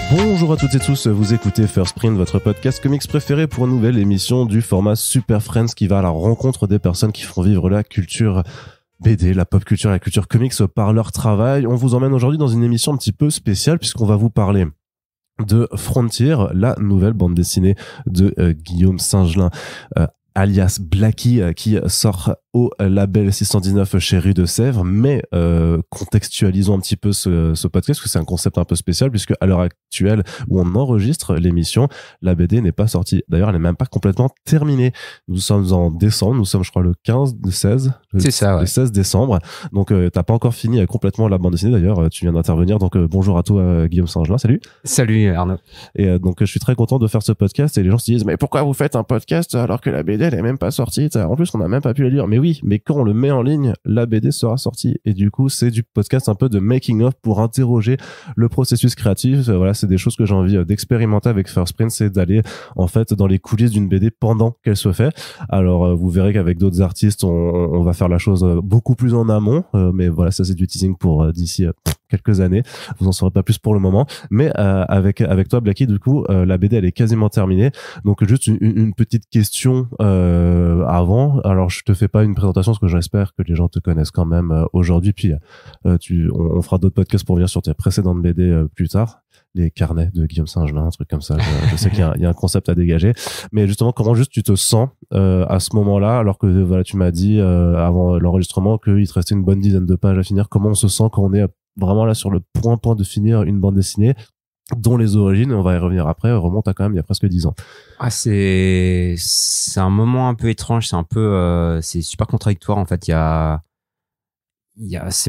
Bonjour à toutes et tous, vous écoutez First Print, votre podcast comics préféré pour une nouvelle émission du format Super Friends qui va à la rencontre des personnes qui font vivre la culture BD, la pop culture, la culture comics par leur travail. On vous emmène aujourd'hui dans une émission un petit peu spéciale puisqu'on va vous parler de Frontier, la nouvelle bande dessinée de Guillaume Singelin, alias Blacky, qui sort au label 619 chez Rue de Sèvres. Mais contextualisons un petit peu ce podcast, parce que c'est un concept un peu spécial, puisque à l'heure actuelle où on enregistre l'émission, la BD n'est pas sortie. D'ailleurs, elle n'est même pas complètement terminée. Nous sommes en décembre, nous sommes je crois le 16 décembre. Donc t'as pas encore fini complètement la bande dessinée. D'ailleurs, tu viens d'intervenir, donc bonjour à toi Guillaume Singelin, salut. Salut Arnaud. Et donc je suis très content de faire ce podcast, et les gens se disent mais pourquoi vous faites un podcast alors que la BD elle est même pas sortie, en plus on n'a même pas pu la lire. Mais oui, mais quand on le met en ligne, la BD sera sortie, et du coup c'est du podcast un peu de making of pour interroger le processus créatif. Voilà, c'est des choses que j'ai envie d'expérimenter avec First Print, c'est d'aller en fait dans les coulisses d'une BD pendant qu'elle se fait. Alors vous verrez qu'avec d'autres artistes on va faire la chose beaucoup plus en amont, mais voilà, ça c'est du teasing pour d'ici quelques années, vous en saurez pas plus pour le moment. Mais avec toi Blacky, du coup la BD elle est quasiment terminée, donc juste une petite question avant. Alors je te fais pas une présentation parce que j'espère que les gens te connaissent quand même aujourd'hui, puis on fera d'autres podcasts pour venir sur tes précédentes BD plus tard, les carnets de Guillaume Singelin, un truc comme ça. Je sais qu'il y a un concept à dégager, mais justement comment juste tu te sens à ce moment-là, alors que voilà, tu m'as dit avant l'enregistrement qu'il te restait une bonne dizaine de pages à finir. Comment on se sent quand on est vraiment là sur le point de finir une bande dessinée dont les origines, on va y revenir après, remontent à quand même il y a presque 10 ans. Ah, c'est un moment un peu étrange, c'est super contradictoire en fait. C'est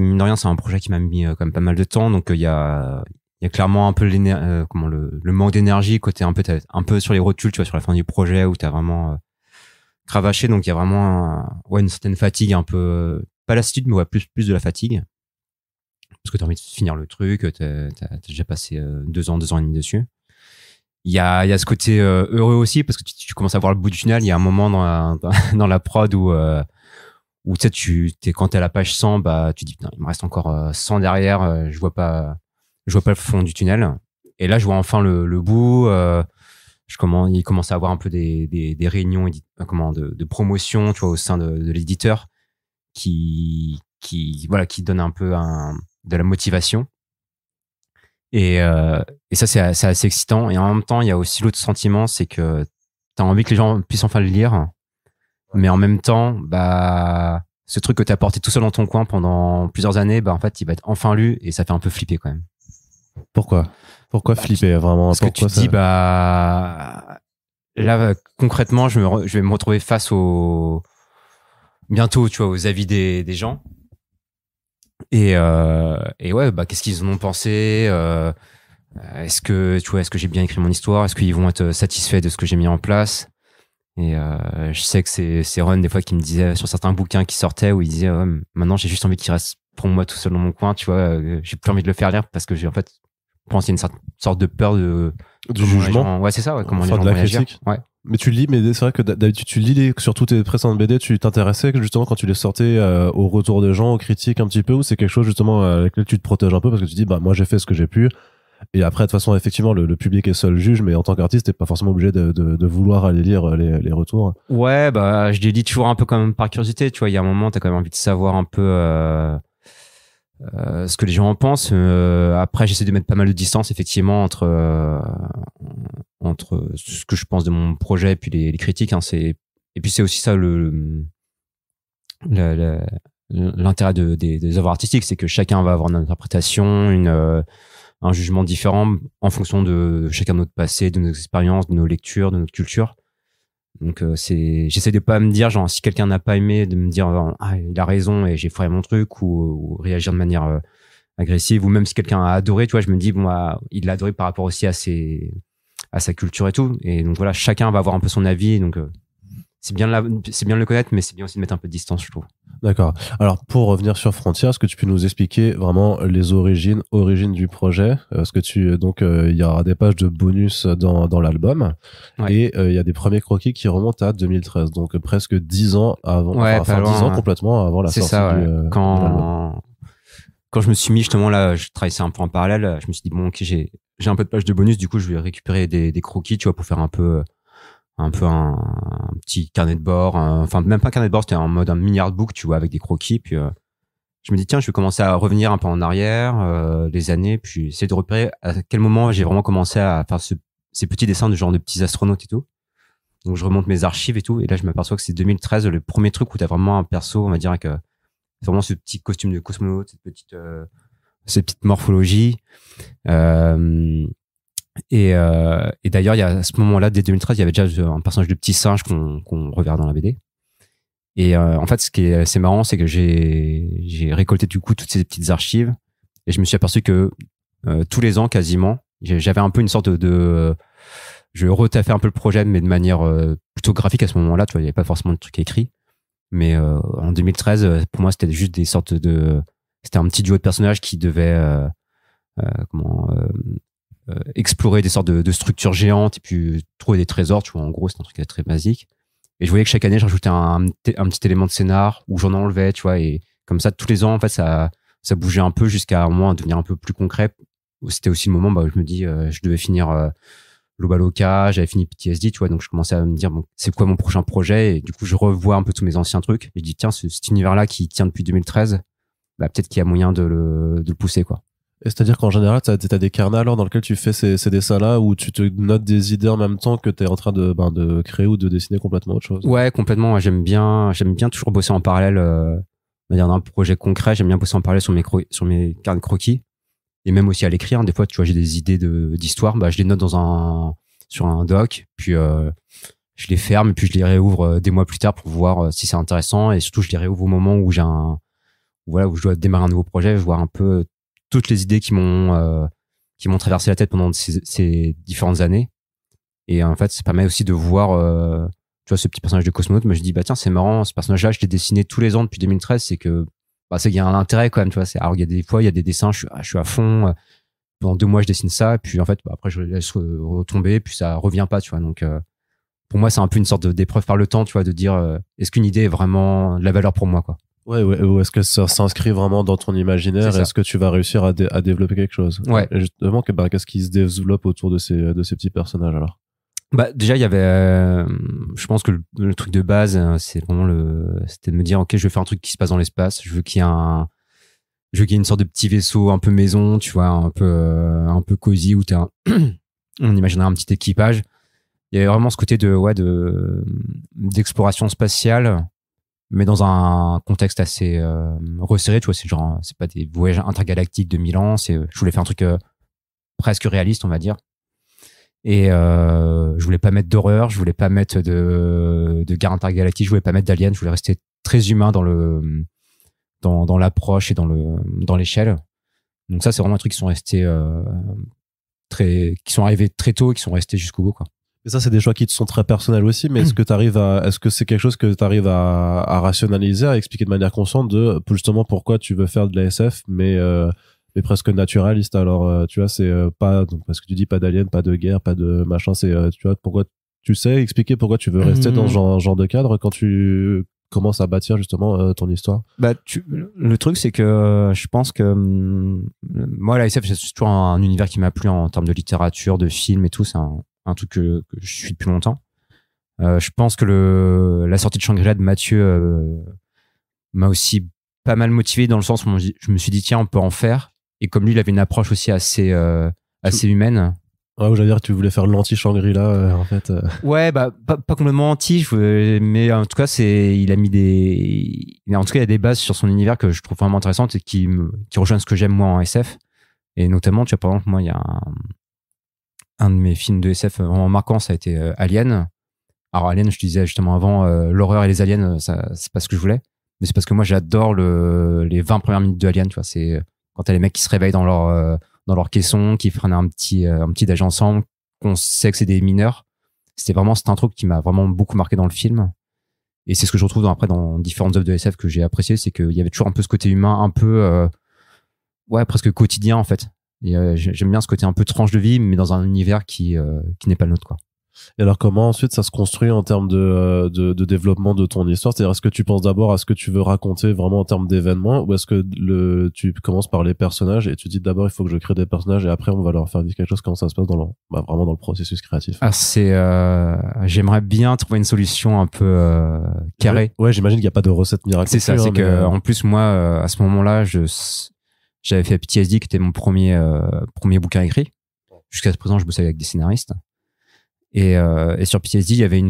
mine de rien, c'est un projet qui m'a mis quand même pas mal de temps, donc il y a clairement un peu le manque d'énergie, côté un peu sur les rotules, tu vois, sur la fin du projet où t'as vraiment cravaché, donc il y a vraiment une certaine fatigue, un peu pas lassitude, mais plus de la fatigue, parce que t'as envie de finir le truc, t'as déjà passé 2 ans et demi dessus. Il y a ce côté heureux aussi, parce que tu commences à voir le bout du tunnel. Il y a un moment dans la prod où tu sais, quand t'es à la page 100, bah tu dis putain, il me reste encore 100 derrière, je vois pas le fond du tunnel. Et là je vois enfin le bout. Il commence à avoir un peu des réunions de promotion, tu vois, au sein de l'éditeur, qui donne un peu de la motivation. Et ça c'est assez excitant. Et en même temps il y a aussi l'autre sentiment, c'est que t'as envie que les gens puissent enfin le lire, mais en même temps bah ce truc que t'as porté tout seul dans ton coin pendant plusieurs années, bah en fait il va être enfin lu, et ça fait un peu flipper quand même. Pourquoi flipper vraiment? Parce que tu te dis bah là concrètement je vais me retrouver face bientôt, tu vois, aux avis des gens. Et ouais, bah qu'est-ce qu'ils en ont pensé, est-ce que j'ai bien écrit mon histoire, est-ce qu'ils vont être satisfaits de ce que j'ai mis en place. Et je sais que c'est Ron des fois qui me disait sur certains bouquins qui sortaient, où il disait maintenant j'ai juste envie qu'il reste pour moi tout seul dans mon coin, tu vois, j'ai plus envie de le faire lire, parce que j'ai en fait je pense qu'il y a une sorte de peur du jugement. Ouais, c'est ça, ouais, comment les gens de vont la réagir. critique. Ouais. Mais tu lis, mais c'est vrai que d'habitude tu lis surtout tes précédentes BD, tu t'intéressais justement quand tu les sortais au retour des gens, aux critiques un petit peu, ou c'est quelque chose justement avec lequel tu te protèges un peu parce que tu dis bah moi j'ai fait ce que j'ai pu, et après de toute façon effectivement le public est seul juge, mais en tant qu'artiste t'es pas forcément obligé de vouloir aller lire les retours. Ouais, bah je les lis toujours un peu quand même par curiosité, tu vois, il y a un moment t'as quand même envie de savoir un peu ce que les gens en pensent. Après j'essaie de mettre pas mal de distance effectivement entre ce que je pense de mon projet et puis les critiques, hein. Et puis c'est aussi ça l'intérêt des œuvres artistiques, c'est que chacun va avoir une interprétation, un jugement différent en fonction de chacun de notre passé, de nos expériences, de nos lectures, de notre culture. Donc j'essaie de pas me dire genre si quelqu'un n'a pas aimé, de me dire il a raison et j'ai foiré mon truc, ou réagir de manière agressive, ou même si quelqu'un a adoré, tu vois, je me dis il l'a adoré par rapport aussi à sa culture et tout. Et donc voilà, chacun va avoir un peu son avis, donc c'est bien de le connaître, mais c'est bien aussi de mettre un peu de distance, je trouve. D'accord. Alors, pour revenir sur Frontier, est-ce que tu peux nous expliquer vraiment les origines du projet? Parce que il y aura des pages de bonus dans l'album. Ouais. Et il y a des premiers croquis qui remontent à 2013. Donc, presque 10 ans avant, ouais, enfin 10 ans complètement avant la sortie de l'album. quand je me suis mis justement là, je travaillais un peu en parallèle, je me suis dit bon, ok, j'ai un peu de page de bonus, du coup, je vais récupérer des croquis, tu vois, pour faire un petit carnet de bord, enfin même pas un carnet de bord, c'était en mode un mini artbook, tu vois, avec des croquis. Puis je me dis tiens, je vais commencer à revenir un peu en arrière, les années, puis essayer de repérer à quel moment j'ai vraiment commencé à faire ces petits dessins de genre de petits astronautes et tout. Donc je remonte mes archives et tout, et là je m'aperçois que c'est 2013 le premier truc où t'as vraiment un perso, on va dire, avec vraiment ce petit costume de cosmonaute, cette petite morphologie. Et d'ailleurs, il y a à ce moment-là, dès 2013, il y avait déjà un personnage de petit singe qu'on reverra dans la BD. Et en fait, ce qui est assez marrant, c'est que j'ai récolté du coup toutes ces petites archives et je me suis aperçu que tous les ans, quasiment, j'avais un peu une sorte je retaffais un peu le projet, mais de manière plutôt graphique à ce moment-là. Tu vois, il n'y avait pas forcément de trucs écrits. Mais en 2013, pour moi, c'était juste des sortes c'était un petit duo de personnages qui devaient explorer des sortes de structures géantes et puis trouver des trésors. Tu vois, en gros, c'est un truc très basique. Et je voyais que chaque année, je rajoutais un petit élément de scénar où j'en enlevais, tu vois, et comme ça, tous les ans, en fait, ça bougeait un peu jusqu'à un moment devenir un peu plus concret. C'était aussi le moment où je me dis, je devais finir Loba Loca, j'avais fini PTSD, tu vois, donc je commençais à me dire, bon, c'est quoi mon prochain projet? Et du coup, je revois un peu tous mes anciens trucs. Et je dis, tiens, cet univers-là qui tient depuis 2013, bah, peut-être qu'il y a moyen de le pousser, quoi. Et c'est-à-dire qu'en général, t'as des carnets alors dans lesquels tu fais ces dessins-là où tu te notes des idées en même temps que t'es en train de créer ou de dessiner complètement autre chose. Ouais, complètement. J'aime bien toujours bosser en parallèle, on va dire d'un projet concret. J'aime bien bosser en parallèle sur mes carnets de croquis et même aussi à l'écrire. Des fois, tu vois, j'ai des idées d'histoire, bah, je les note sur un doc, puis je les ferme et puis je les réouvre des mois plus tard pour voir si c'est intéressant, et surtout je les réouvre au moment où où je dois démarrer un nouveau projet, voir un peu toutes les idées qui m'ont traversé la tête pendant ces différentes années. Et en fait, ça permet aussi de voir tu vois, ce petit personnage de cosmonaute. Mais je dis, bah tiens, c'est marrant, ce personnage-là, je l'ai dessiné tous les ans depuis 2013. C'est que c'est qu'il y a un intérêt quand même, tu vois. Alors il y a des fois, il y a des dessins, je suis à fond, pendant 2 mois je dessine ça, et puis en fait après je laisse retomber, puis ça revient pas, tu vois. Donc pour moi, c'est un peu une sorte d'épreuve par le temps, tu vois, de dire est-ce qu'une idée est vraiment de la valeur pour moi, quoi. Ouais, ou est-ce que ça s'inscrit vraiment dans ton imaginaire? Est-ce que tu vas réussir à développer quelque chose? Ouais. Et justement, qu'est-ce qui se développe autour de ces petits personnages alors? Bah déjà il y avait je pense que le truc de base, c'est vraiment c'était de me dire, ok, je vais faire un truc qui se passe dans l'espace, je veux qu'il y ait une sorte de petit vaisseau un peu maison, tu vois, un peu cosy, où on imaginerait un petit équipage. Il y avait vraiment ce côté d'exploration spatiale, mais dans un contexte assez resserré, tu vois. C'est pas des voyages intergalactiques de 1000 ans, je voulais faire un truc presque réaliste, on va dire. Et je voulais pas mettre d'horreur, je voulais pas mettre de guerre intergalactique, je voulais pas mettre d'aliens, je voulais rester très humain dans l'approche et dans l'échelle. Donc ça, c'est vraiment un truc qui sont restés qui sont arrivés très tôt et qui sont restés jusqu'au bout, quoi. Et ça, c'est des choix qui te sont très personnels aussi, mais est-ce que c'est quelque chose que tu arrives à rationaliser, à expliquer de manière consciente de justement pourquoi tu veux faire de la SF, mais presque naturaliste? Alors, tu vois, c'est pas, donc, parce que tu dis pas d'aliens, pas de guerre, pas de machin, c'est, tu vois, pourquoi tu sais expliquer pourquoi tu veux rester dans ce genre de cadre quand tu commences à bâtir justement ton histoire? Bah, le truc, c'est que je pense que moi, la SF, c'est toujours un univers qui m'a plu en termes de littérature, de films et tout. C'est un truc que je suis depuis longtemps. Je pense que la sortie de Shangri-La de Mathieu m'a aussi pas mal motivé, dans le sens où je me suis dit, tiens, on peut en faire. Et comme lui, il avait une approche aussi assez humaine. Ouais, j'allais dire, tu voulais faire l'anti-Shangri-La, en fait. Ouais, bah, pas complètement anti, mais en tout cas, il y a des bases sur son univers que je trouve vraiment intéressantes et qui rejoignent ce que j'aime, moi, en SF. Et notamment, tu vois, par exemple, moi, il y a un de mes films de SF vraiment marquant, ça a été Alien. Alors, Alien, je te disais justement avant, l'horreur et les aliens, ça, c'est pas ce que je voulais. Mais c'est parce que moi, j'adore les 20 premières minutes de Alien, tu vois. C'est quand t'as les mecs qui se réveillent dans leur caisson, qui prennent un petit déj ensemble, qu'on sait que c'est des mineurs. C'était vraiment cette intro qui m'a vraiment beaucoup marqué dans le film. Et c'est ce que je retrouve après dans différentes œuvres de SF que j'ai appréciées, c'est qu'il y avait toujours un peu ce côté humain, un peu presque quotidien, en fait. Et j'aime bien ce côté un peu tranche de vie, mais dans un univers qui n'est pas le nôtre, quoi. Et alors, comment ensuite ça se construit en termes de développement de ton histoire? C'est-à-dire, est-ce que tu penses d'abord à ce que tu veux raconter vraiment en termes d'événements, ou est-ce que tu commences par les personnages et tu dis d'abord il faut que je crée des personnages et après on va leur faire vivre quelque chose? Comment ça se passe vraiment dans le processus créatif? Ah, j'aimerais bien trouver une solution un peu carrée. Ouais, j'imagine qu'il n'y a pas de recette miracle. C'est ça, c'est que en plus moi à ce moment-là, j'avais fait PTSD qui était mon premier bouquin écrit. Jusqu'à ce présent, je bossais avec des scénaristes. Et sur PTSD, il y avait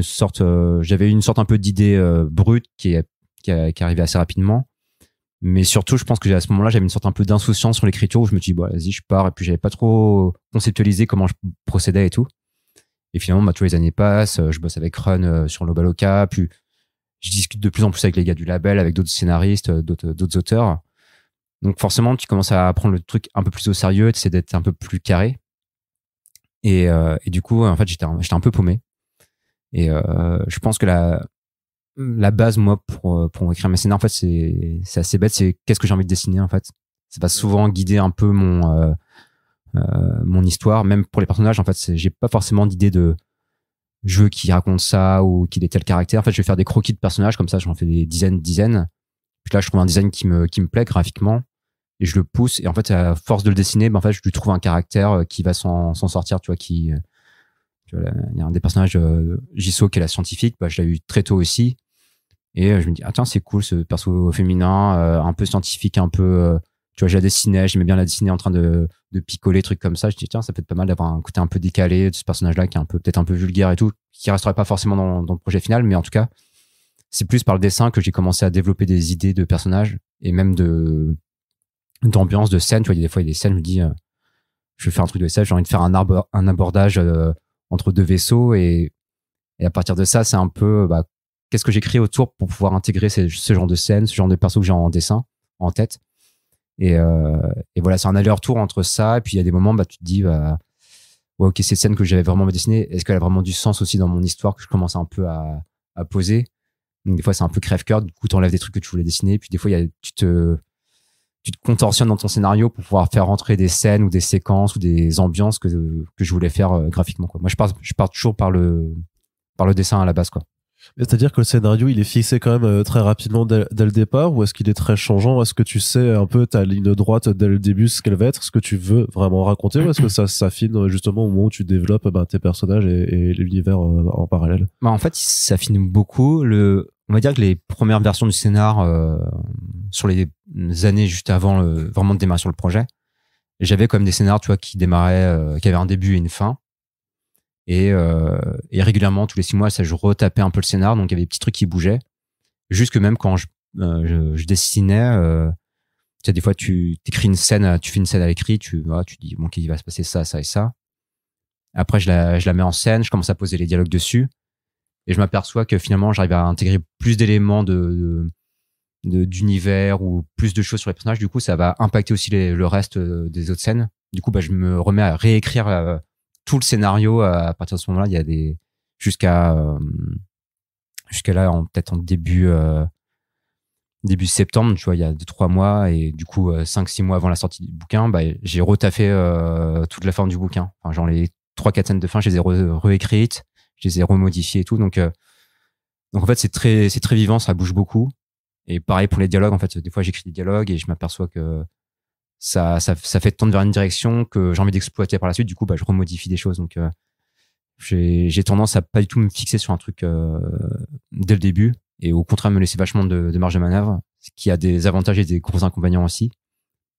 j'avais une sorte un peu d'idée brute qui arrivait assez rapidement. Mais surtout, je pense que à ce moment-là, j'avais une sorte un peu d'insouciance sur l'écriture où je me suis dit, bon, vas-y, je pars. Et puis, j'avais pas trop conceptualisé comment je procédais et tout. Et finalement, tous les années passent. Je bosse avec Run sur Lobaloka. Puis, je discute de plus en plus avec les gars du label, avec d'autres scénaristes, d'autres auteurs. Donc, forcément, tu commences à prendre le truc un peu plus au sérieux. Tu essaies d'être un peu plus carré. Et du coup, en fait, j'étais un peu paumé. Et je pense que la base, moi, pour écrire mes scénarios, en fait, c'est assez bête. C'est qu'est-ce que j'ai envie de dessiner, en fait. Ça va souvent guider un peu mon histoire, même pour les personnages. En fait, j'ai pas forcément d'idée de je veux qu'il raconte ça ou qu'il ait tel caractère. En fait, je vais faire des croquis de personnages comme ça. J'en fais des dizaines. Puis là, je trouve un design qui me plaît graphiquement et je le pousse. Et en fait, à force de le dessiner, en fait, je lui trouve un caractère qui va s'en sortir. Tu vois, tu vois, il y a un des personnages, Jisoo, qui est la scientifique. Je l'ai eu très tôt aussi. Et je me dis, ah tiens, c'est cool ce perso féminin, un peu scientifique, un peu, tu vois, je la dessinais, j'aimais bien la dessiner en train de picoler, trucs comme ça. Je dis, tiens, ça peut être pas mal d'avoir un côté un peu décalé de ce personnage-là qui est peut-être un peu vulgaire et tout, qui resterait pas forcément dans le projet final, mais en tout cas, c'est plus par le dessin que j'ai commencé à développer des idées de personnages et même d'ambiance, de scène. Tu vois, des fois, il y a des scènes, je me dis, je vais faire un truc de SF, j'ai envie de faire un abordage entre deux vaisseaux et à partir de ça, c'est un peu, qu'est-ce que j'écris autour pour pouvoir intégrer ce genre de scène, ce genre de perso que j'ai en dessin, en tête. Et voilà, c'est un aller-retour entre ça. Et puis, il y a des moments, tu te dis, ouais, ok, cette scène que j'avais vraiment dessinée, est-ce qu'elle a vraiment du sens aussi dans mon histoire que je commence un peu à poser? Donc, des fois, c'est un peu crève-cœur. Du coup, t'enlèves des trucs que tu voulais dessiner. Puis, des fois, tu te contorsionnes dans ton scénario pour pouvoir faire rentrer des scènes ou des séquences ou des ambiances que je voulais faire graphiquement, quoi. Moi, je pars toujours par le dessin à la base, quoi. C'est-à-dire que le scénario, il est fixé quand même très rapidement dès le départ, ou est-ce qu'il est très changeant? Est-ce que tu sais un peu ta ligne droite dès le début, ce qu'elle va être, ce que tu veux vraiment raconter, ou est-ce que ça s'affine justement au moment où tu développes tes personnages et l'univers en parallèle? En fait, ça affine beaucoup. On va dire que les premières versions du scénar, sur les années juste avant vraiment de démarrer sur le projet, j'avais comme des scénars, tu vois, qui démarraient, qui avaient un début et une fin. Et régulièrement, tous les 6 mois, je retapais un peu le scénar. Donc, il y avait des petits trucs qui bougeaient. Juste que même quand je dessinais, tu sais, des fois, tu fais une scène à l'écrit, tu dis, bon, qu'il va se passer ça, ça et ça. Après, je la mets en scène, je commence à poser les dialogues dessus. Et je m'aperçois que finalement, j'arrive à intégrer plus d'éléments d'univers ou plus de choses sur les personnages. Du coup, ça va impacter aussi le reste des autres scènes. Du coup, je me remets à réécrire tout le scénario à partir de ce moment-là. Il y a jusqu'à là, peut-être en début septembre, tu vois, il y a 2-3 mois, et du coup 5-6 mois avant la sortie du bouquin, j'ai retaffé toute la forme du bouquin. Enfin, genre les 3-4 scènes de fin, je les ai réécrites, je les ai remodifiées et tout. Donc en fait, c'est très vivant, ça bouge beaucoup. Et pareil pour les dialogues, en fait, des fois j'écris des dialogues et je m'aperçois que ça fait tendre vers une direction que j'ai envie d'exploiter par la suite. Du coup, je remodifie des choses. Donc, j'ai tendance à pas du tout me fixer sur un truc dès le début, et au contraire me laisser vachement de marge de manœuvre, ce qui a des avantages et des gros inconvénients aussi.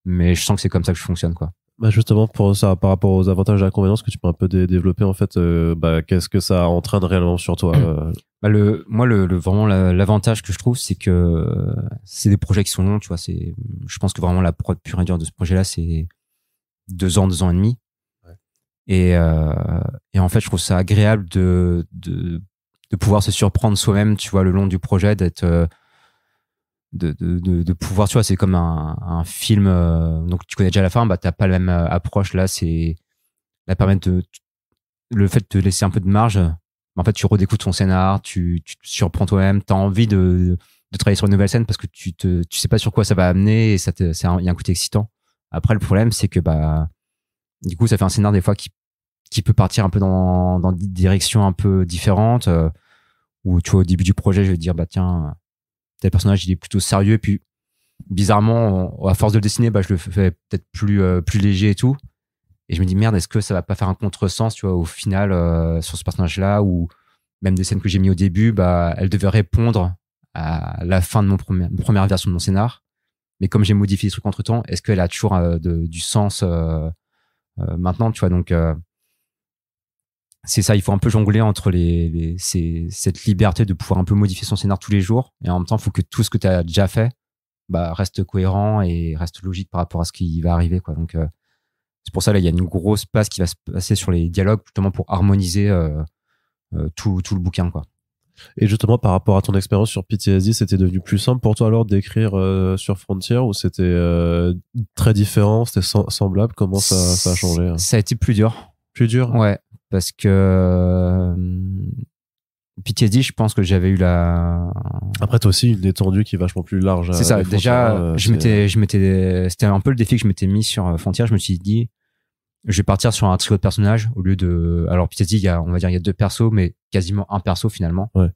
Mais je sens que c'est comme ça que je fonctionne, quoi. Justement, pour ça, par rapport aux avantages et inconvénients, est-ce que tu peux un peu développer, en fait, qu'est-ce que ça entraîne réellement sur toi? Moi, vraiment, l'avantage que je trouve, c'est que c'est des projets qui sont longs, tu vois. Je pense que vraiment la prod pure et dure de ce projet-là, c'est 2 ans, 2 ans et demi. Ouais. Et en fait, je trouve ça agréable de pouvoir se surprendre soi-même, tu vois, le long du projet, d'être, de pouvoir, tu vois, c'est comme un film, donc tu connais déjà la fin, t'as pas la même approche là, le fait de te laisser un peu de marge. En fait, tu redécoutes ton scénar, tu te surprends toi-même, t'as envie de travailler sur une nouvelle scène parce que tu sais pas sur quoi ça va amener, et il y a un côté excitant. Après, le problème, c'est que, du coup, ça fait un scénar des fois qui qui peut partir un peu dans des directions un peu différentes, où tu vois, au début du projet, je vais te dire, bah tiens, tel personnage, il est plutôt sérieux, puis bizarrement, à force de le dessiner, bah, je le fais peut-être plus léger et tout. Et je me dis, merde, est-ce que ça va pas faire un contresens, tu vois, au final, sur ce personnage-là, ou même des scènes que j'ai mis au début, bah, elles devaient répondre à la fin de ma première version de mon scénar. Mais comme j'ai modifié les trucs entre temps, est-ce qu'elle a toujours du sens maintenant, tu vois, donc, c'est ça, il faut un peu jongler entre cette liberté de pouvoir un peu modifier son scénar tous les jours. Et en même temps, il faut que tout ce que tu as déjà fait, bah, reste cohérent et reste logique par rapport à ce qui va arriver, quoi. Donc, c'est pour ça, là, il y a une grosse passe qui va se passer sur les dialogues, justement pour harmoniser tout le bouquin, quoi. Et justement, par rapport à ton expérience sur PTSD, c'était devenu plus simple pour toi alors d'écrire sur Frontier, ou c'était très différent, c'était semblable? Comment ça a changé? Ça a été plus dur. Plus dur? Ouais, parce que PTSD, je pense que j'avais eu la... Après, t'as aussi une étendue qui est vachement plus large. C'est ça, déjà, c'était un peu le défi que je m'étais mis sur Frontier. Je me suis dit, je vais partir sur un trio de personnages au lieu de... Alors, PTSD, on va dire, il y a 2 persos, mais quasiment un perso finalement. Ouais.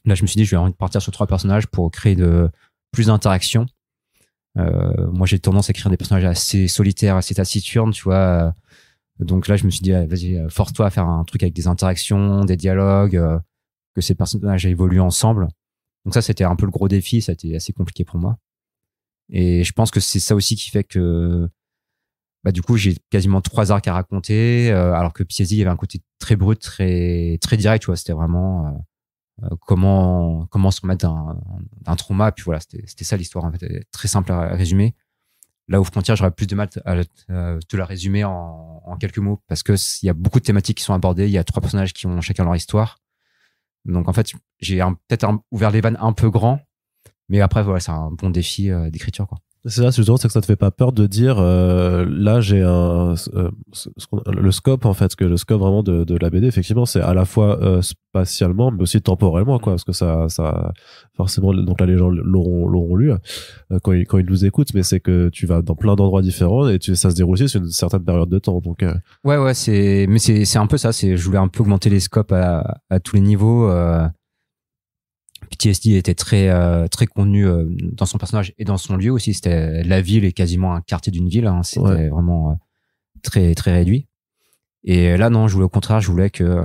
Là, je me suis dit, je vais envie de partir sur 3 personnages pour créer plus d'interactions. Moi, j'ai tendance à écrire des personnages assez solitaires, assez taciturnes, tu vois. Donc là, je me suis dit, vas-y, force-toi à faire un truc avec des interactions, des dialogues, que ces personnages évoluent ensemble. Donc ça, c'était un peu le gros défi. Ça a été assez compliqué pour moi. Et je pense que c'est ça aussi qui fait que, bah, du coup, j'ai quasiment 3 arcs à raconter, alors que PTSD, il y avait un côté très brut, très, très direct, tu vois. C'était vraiment comment se remettre d'un trauma. Puis voilà, c'était ça l'histoire, en fait, très simple à résumer. Là où Frontier, j'aurais plus de mal à te la résumer en quelques mots, parce que il y a beaucoup de thématiques qui sont abordées. Il y a 3 personnages qui ont chacun leur histoire. Donc en fait, j'ai peut-être ouvert les vannes un peu grand, mais après voilà, c'est un bon défi d'écriture, quoi. C'est ça, c'est que ça te fait pas peur de dire là j'ai le scope, en fait, que le scope vraiment de la BD, effectivement, c'est à la fois spatialement mais aussi temporellement, quoi, parce que ça forcément, donc là les gens l'auront lu quand ils nous écoutent, mais c'est que tu vas dans plein d'endroits différents et ça se déroule aussi sur une certaine période de temps, donc ouais, c'est un peu ça, je voulais un peu augmenter les scopes à tous les niveaux. PTSD était très contenu dans son personnage et dans son lieu aussi. C'était la ville et quasiment un quartier d'une ville, hein. C'était vraiment très très réduit. Et là non, au contraire, je voulais que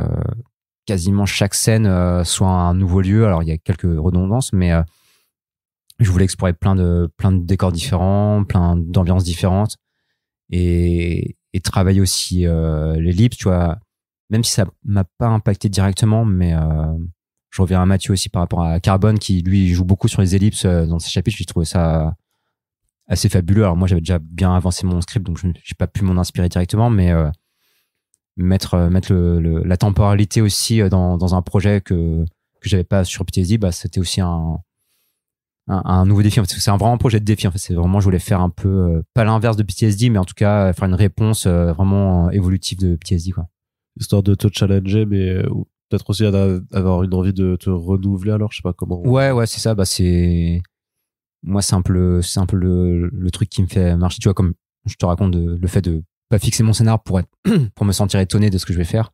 quasiment chaque scène soit un nouveau lieu. Alors il y a quelques redondances, mais je voulais explorer plein de décors différents, plein d'ambiances différentes, et travailler aussi l'ellipse, tu vois, même si ça m'a pas impacté directement, mais je reviens à Mathieu aussi par rapport à Carbone, qui lui joue beaucoup sur les ellipses dans ses chapitres. J'ai trouvé ça assez fabuleux. Alors moi, j'avais déjà bien avancé mon script, donc je n'ai pas pu m'en inspirer directement, mais mettre la temporalité aussi dans un projet que j'avais pas sur PTSD, bah, c'était aussi un nouveau défi. En fait, c'est un vraiment projet de défi. En fait, c'est vraiment, je voulais faire un peu pas l'inverse de PTSD, mais en tout cas faire une réponse vraiment évolutive de PTSD, quoi. Histoire de te challenger, mais peut-être aussi avoir une envie de te renouveler, alors je sais pas comment. Ouais, c'est ça. Bah, moi, c'est un peu le truc qui me fait marcher. Tu vois, comme je te raconte le fait de pas fixer mon scénar pour me sentir étonné de ce que je vais faire.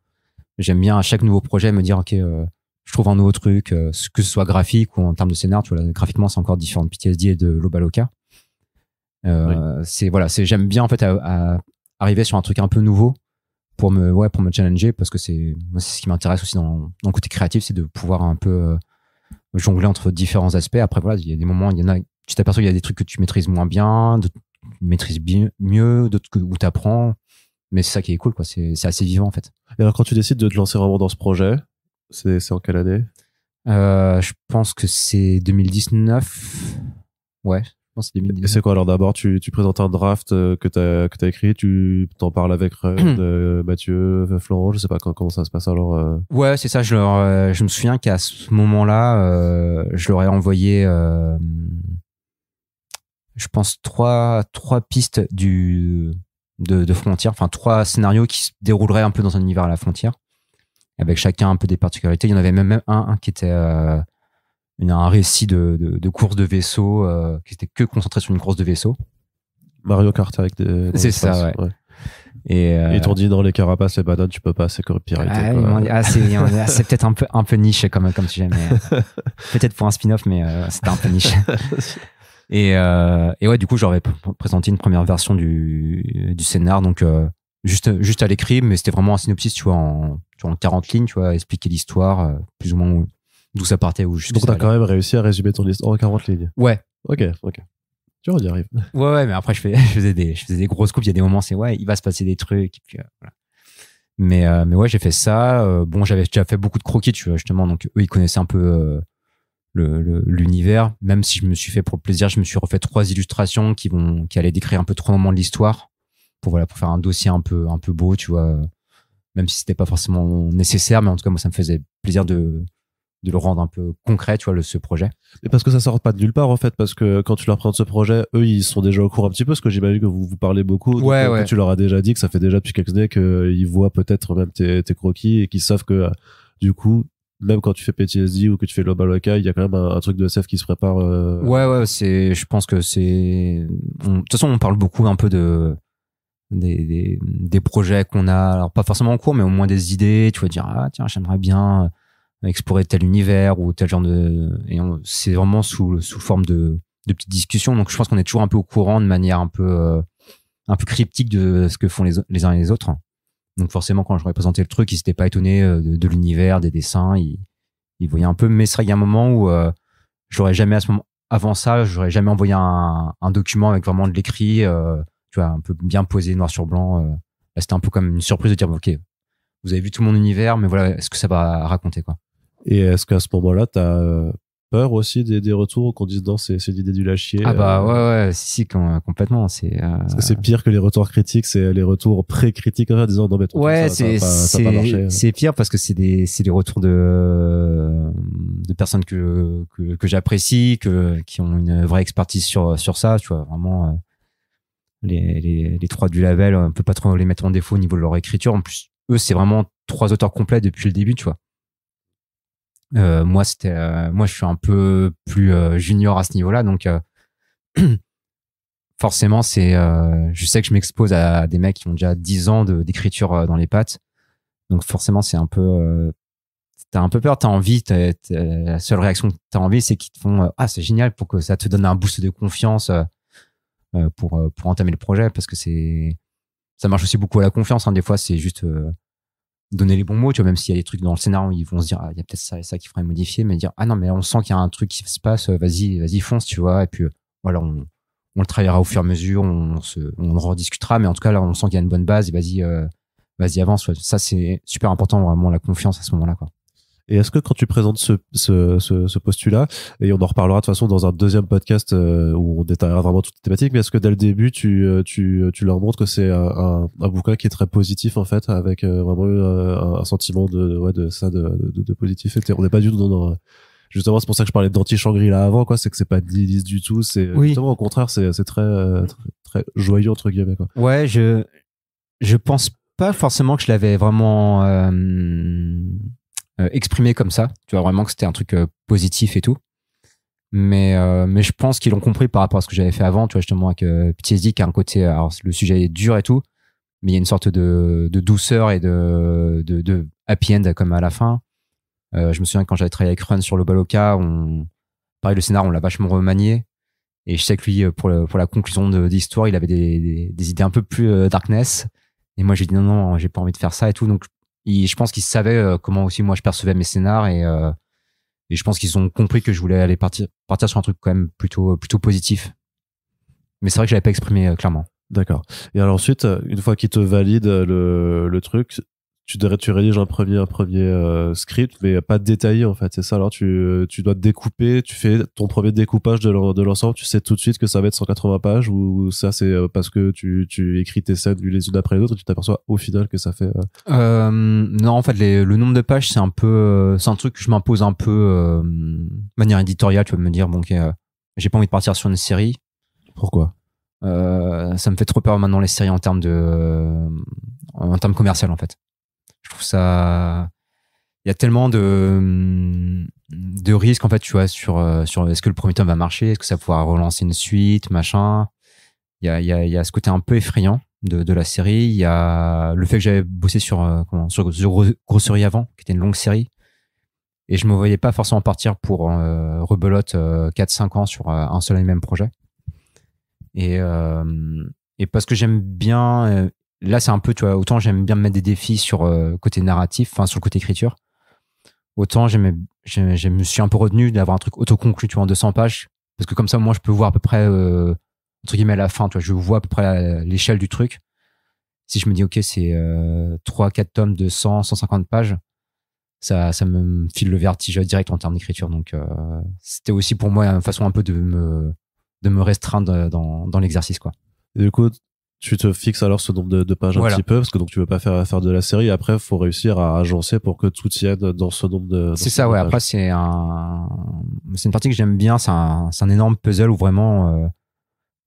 J'aime bien à chaque nouveau projet me dire, ok, je trouve un nouveau truc, que ce soit graphique ou en termes de scénar. Tu vois, là, graphiquement, c'est encore différent de PTSD et de Lobaloka. Oui. J'aime bien en fait à arriver sur un truc un peu nouveau pour me challenger, parce que moi, c'est ce qui m'intéresse aussi dans le côté créatif, c'est de pouvoir un peu jongler entre différents aspects. Après voilà, il y a des moments, tu t'aperçois qu'il y a des trucs que tu maîtrises moins bien, d'autres que tu maîtrises mieux, d'autres où tu apprends, mais c'est ça qui est cool, quoi. C'est assez vivant, en fait. Et alors, quand tu décides de te lancer vraiment dans ce projet, c'est en quelle année? Je pense que c'est 2019. Ouais, je pense que c'est 2019. Et c'est quoi alors? D'abord, tu présentes un draft que t'as écrit, tu t'en parles avec Mathieu, Florent, je sais pas comment ça se passe alors. Ouais, c'est ça. Je me souviens qu'à ce moment-là, je leur ai envoyé, je pense, trois pistes de Frontière, enfin 3 scénarios qui se dérouleraient un peu dans un univers à la Frontière, avec chacun un peu des particularités. Il y en avait même un qui était un récit de course de vaisseau, qui était que concentré sur une course de vaisseau. Mario Kart avec des... C'est ça, ouais. Et ils t'ont dit non, les carapaces, les bananes, tu peux pas, c'est copyrighté. C'est peut-être un peu niche comme sujet, mais peut-être pour un spin-off, mais c'était un peu niche. Et ouais, du coup, j'aurais présenté une première version du scénar, donc juste à l'écrit, mais c'était vraiment un synopsis, tu vois, en 40 lignes, tu vois, expliquer l'histoire, plus ou moins d'où ça partait ou jusqu'à. Donc t'as quand même réussi à résumer ton histoire en 40 lignes. Ouais. Ok. Tu vois, on y arrive. Ouais, mais après je faisais des grosses coupes. Il y a des moments, c'est ouais, il va se passer des trucs. Et puis, voilà. Mais ouais, j'ai fait ça. Bon, j'avais déjà fait beaucoup de croquis, tu vois, justement. Donc eux, ils connaissaient un peu l'univers. Même si je me suis fait pour le plaisir, je me suis refait 3 illustrations qui allaient décrire un peu 3 moments de l'histoire pour faire un dossier un peu beau, tu vois. Même si c'était pas forcément nécessaire, mais en tout cas, moi, ça me faisait plaisir de le rendre un peu concret, tu vois, ce projet. Et parce que ça sort pas de nulle part, en fait, parce que quand tu leur présentes ce projet, eux, ils sont déjà au courant un petit peu, parce que j'imagine que vous parlez beaucoup. Donc, ouais. Que tu leur as déjà dit que ça fait déjà depuis quelques années qu'ils voient peut-être même tes croquis et qu'ils savent que, du coup, même quand tu fais PTSD ou que tu fais Loba Loca, il y a quand même un truc de SF qui se prépare. Ouais, je pense que de toute façon, on parle beaucoup un peu des projets qu'on a, alors pas forcément en cours, mais au moins des idées, tu vas dire, ah, tiens, j'aimerais bien explorer tel univers ou tel genre c'est vraiment sous forme de petites discussions. Donc, je pense qu'on est toujours un peu au courant de manière un peu cryptique de ce que font les uns et les autres. Donc, forcément, quand j'aurais présenté le truc, ils s'étaient pas étonnés de l'univers, des dessins. Ils voyaient un peu, mais c'est vrai qu'il y a un moment où j'aurais jamais avant ça, j'aurais jamais envoyé un document avec vraiment de l'écrit, tu vois, un peu bien posé noir sur blanc. Là, c'était un peu comme une surprise de dire, ok, vous avez vu tout mon univers, mais voilà, est-ce que ça va raconter, quoi. Et est-ce qu'à ce moment-là, t'as peur aussi des retours qu'on dise non, c'est l'idée du lâchier? Ah bah ouais, si, complètement. Parce que c'est pire que les retours critiques, c'est les retours pré-critiques en disant non mais ouais, ça pas marché. C'est pire parce que c'est des retours de personnes que j'apprécie, qui ont une vraie expertise sur ça, tu vois, vraiment les 3 du label, on peut pas trop les mettre en défaut au niveau de leur écriture. En plus, eux, c'est vraiment 3 auteurs complets depuis le début, tu vois. Moi, je suis un peu plus junior à ce niveau-là, donc forcément, je sais que je m'expose à des mecs qui ont déjà 10 ans d'écriture dans les pattes, donc forcément, c'est un peu, t'as un peu peur, t'as envie, la seule réaction que t'as envie, c'est qu'ils te font ah, c'est génial, pour que ça te donne un boost de confiance pour entamer le projet, parce que ça marche aussi beaucoup à la confiance, hein. Des fois, c'est juste donner les bons mots, tu vois, même s'il y a des trucs dans le scénario, ils vont se dire, ah, il y a peut-être ça et ça qu'il faudrait modifier, mais dire, ah non, mais on sent qu'il y a un truc qui se passe, vas-y, fonce, tu vois, et puis, voilà, on le travaillera au fur et à mesure, on en rediscutera, mais en tout cas, là, on sent qu'il y a une bonne base, et vas-y, avance, ouais. Ça, c'est super important, vraiment, la confiance à ce moment-là, quoi. Et est-ce que quand tu présentes ce postulat, et on en reparlera de toute façon dans un deuxième podcast où on détaillera vraiment toutes les thématiques, mais est-ce que dès le début tu leur montres que c'est un bouquin qui est très positif en fait, avec vraiment un sentiment de positif, et on n'est pas du tout dans justement, c'est pour ça que je parlais d'anti-Shangri-La avant, quoi, c'est que c'est pas nihiliste du tout, c'est justement au contraire, c'est très, très joyeux entre guillemets, quoi. Ouais, je pense pas forcément que je l'avais vraiment exprimé comme ça, tu vois, vraiment que c'était un truc positif et tout, mais je pense qu'ils l'ont compris par rapport à ce que j'avais fait avant, tu vois, justement avec PTSD, qui a un côté, alors le sujet est dur et tout, mais il y a une sorte de douceur et de happy end comme à la fin. Je me souviens quand j'avais travaillé avec Run sur Loba Loca, pareil, le scénar on l'a vachement remanié, et je sais que lui pour la conclusion de l'histoire, il avait des idées un peu plus darkness, et moi j'ai dit non, j'ai pas envie de faire ça et tout, donc je pense qu'ils savaient comment aussi moi je percevais mes scénars, et je pense qu'ils ont compris que je voulais aller partir sur un truc quand même plutôt positif, mais c'est vrai que je l'avais pas exprimé clairement. D'accord. Et alors ensuite, une fois qu'ils te valident le truc, tu rédiges un premier script, mais pas détaillé en fait, c'est ça. Alors tu dois te découper, tu fais ton premier découpage de l'ensemble, tu sais tout de suite que ça va être 180 pages, ou ça c'est parce que tu écris tes scènes les unes après les autres et tu t'aperçois au final que ça fait non, en fait le nombre de pages, c'est un peu c'est un truc que je m'impose un peu manière éditoriale, tu vas me dire bon, ok, j'ai pas envie de partir sur une série. Pourquoi? Ça me fait trop peur maintenant les séries en termes commercial, en fait. Je trouve ça, il y a tellement de risques en fait, tu vois, sur est-ce que le premier tome va marcher, est-ce que ça pourra relancer une suite, machin. Il y a ce côté un peu effrayant de la série. Il y a le fait que j'avais bossé sur Grosserie avant, qui était une longue série. Et je me voyais pas forcément partir pour rebelote 4-5 ans sur un seul et même projet. Et parce que j'aime bien... là, c'est un peu, tu vois, autant j'aime bien me mettre des défis sur côté narratif, enfin sur le côté écriture. Autant je me suis un peu retenu d'avoir un truc autoconclu, tu vois, en 200 pages. Parce que comme ça, moi, je peux voir à peu près, entre guillemets, à la fin, tu vois, je vois à peu près l'échelle du truc. Si je me dis, OK, c'est 3-4 tomes de 100-150 pages, ça me file le vertige direct en termes d'écriture. Donc, c'était aussi pour moi une façon un peu de me restreindre dans l'exercice, quoi. Et du coup, tu te fixes alors ce nombre de pages un petit peu, parce que donc tu veux pas faire de la série. Après, faut réussir à agencer pour que tout tienne dans ce nombre de. C'est ça, ouais. Après, c'est une partie que j'aime bien. C'est un énorme puzzle où vraiment,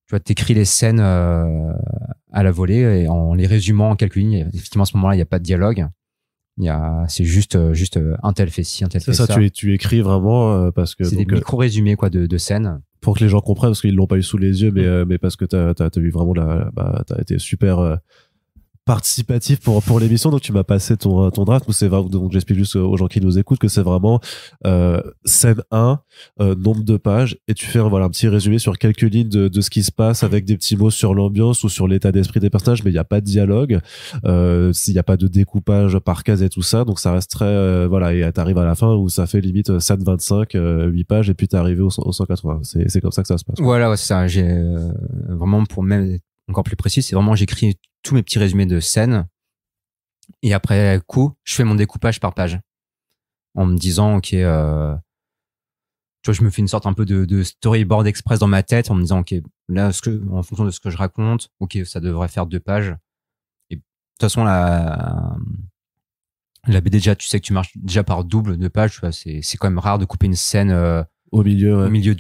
tu vois, t'écris les scènes à la volée et en les résumant en quelques lignes. Effectivement, à ce moment-là, il y a pas de dialogue. C'est juste un tel fait ci, un tel fait ça. C'est ça, tu écris vraiment parce que. C'est des micro-résumés, quoi, de scènes. Pour que les gens comprennent, parce qu'ils l'ont pas eu sous les yeux, mais parce que t'as eu vraiment t'as été super participatif pour l'émission, donc tu m'as passé ton draft. Donc j'explique juste aux gens qui nous écoutent que c'est vraiment scène 1, nombre de pages, et tu fais un petit résumé sur quelques lignes de ce qui se passe avec des petits mots sur l'ambiance ou sur l'état d'esprit des personnages, mais il n'y a pas de dialogue, s'il n'y a pas de découpage par case et tout ça, donc ça reste très et t'arrives à la fin où ça fait limite scène 25, 8 pages, et puis t'es arrivé au 180. C'est comme ça que ça se passe. Voilà, ouais, c'est ça. J'ai vraiment, pour même encore plus précis, c'est vraiment j'écris tous mes petits résumés de scènes et après coup je fais mon découpage par page en me disant ok, tu vois, je me fais une sorte un peu de storyboard express dans ma tête en me disant ok, là en fonction de ce que je raconte, ok, ça devrait faire 2 pages. Et de toute façon la BD, déjà tu sais que tu marches déjà par double de pages, tu vois, c'est quand même rare de couper une scène au milieu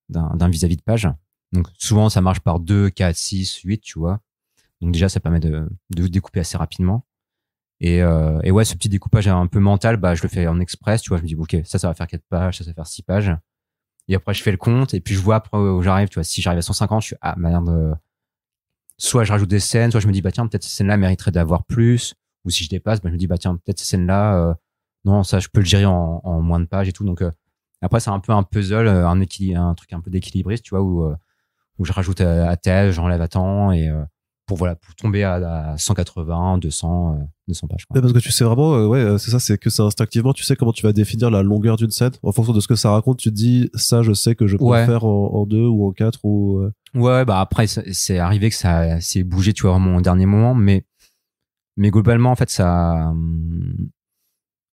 d'un vis-à-vis de page. Donc souvent ça marche par 2, 4, 6, 8, tu vois. Donc déjà ça permet de découper assez rapidement. Et ouais, ce petit découpage un peu mental, je le fais en express, tu vois, je me dis OK, ça va faire 4 pages, ça va faire 6 pages. Et après je fais le compte et puis je vois après où j'arrive, tu vois, si j'arrive à 150, je suis merde, soit je rajoute des scènes, soit je me dis tiens, peut-être ces scènes-là mériteraient d'avoir plus, ou si je dépasse, je me dis tiens, peut-être ces scènes-là non, ça je peux le gérer en moins de pages et tout. Donc après c'est un peu un puzzle, un truc un peu d'équilibriste, tu vois, où je rajoute à tel, j'enlève à temps et pour tomber à 180, 200 pages. Quoi. Parce que tu sais vraiment, c'est ça, c'est que c'est instinctivement, tu sais comment tu vas définir la longueur d'une scène en fonction de ce que ça raconte. Tu te dis ça, je sais que je peux faire en 2 ou en 4 ou. Ouais, après c'est arrivé que ça s'est bougé, tu vois, vraiment au dernier moment, mais globalement en fait ça,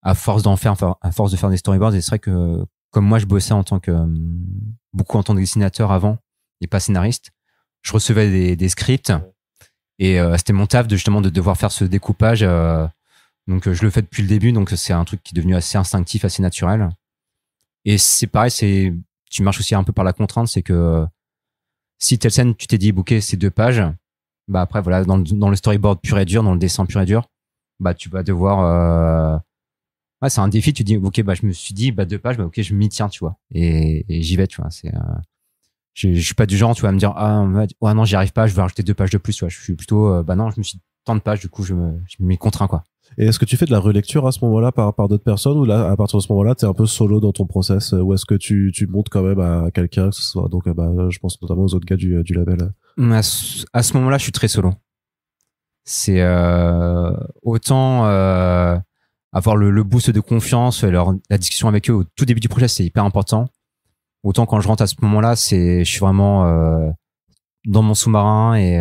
à force de faire des storyboards, et c'est vrai que comme moi je bossais beaucoup en tant que dessinateur avant et pas scénariste, je recevais des scripts et c'était mon taf de devoir faire ce découpage, donc je le fais depuis le début, donc c'est un truc qui est devenu assez instinctif, assez naturel. Et c'est pareil, tu marches aussi un peu par la contrainte, c'est que si telle scène tu t'es dit ok, c'est 2 pages, après voilà, dans le storyboard pur et dur, dans le dessin pur et dur, tu vas devoir c'est un défi, tu dis ok, je me suis dit 2 pages, ok, je m'y tiens, tu vois, et j'y vais, tu vois. Je suis pas du genre, tu vas me dire non, j'y arrive pas, je vais rajouter 2 pages de plus, tu vois. Je suis plutôt non, je me suis tant de pages, du coup je m'y contrains, quoi. Et est-ce que tu fais de la relecture à ce moment-là par d'autres personnes, ou là à partir de ce moment-là t'es un peu solo dans ton process, ou est-ce que tu montes quand même à quelqu'un, que ce soit donc je pense notamment aux autres gars du label? À ce moment-là je suis très solo. C'est autant avoir le boost de confiance, la discussion avec eux au tout début du projet, c'est hyper important. Autant quand je rentre à ce moment-là, je suis vraiment dans mon sous-marin et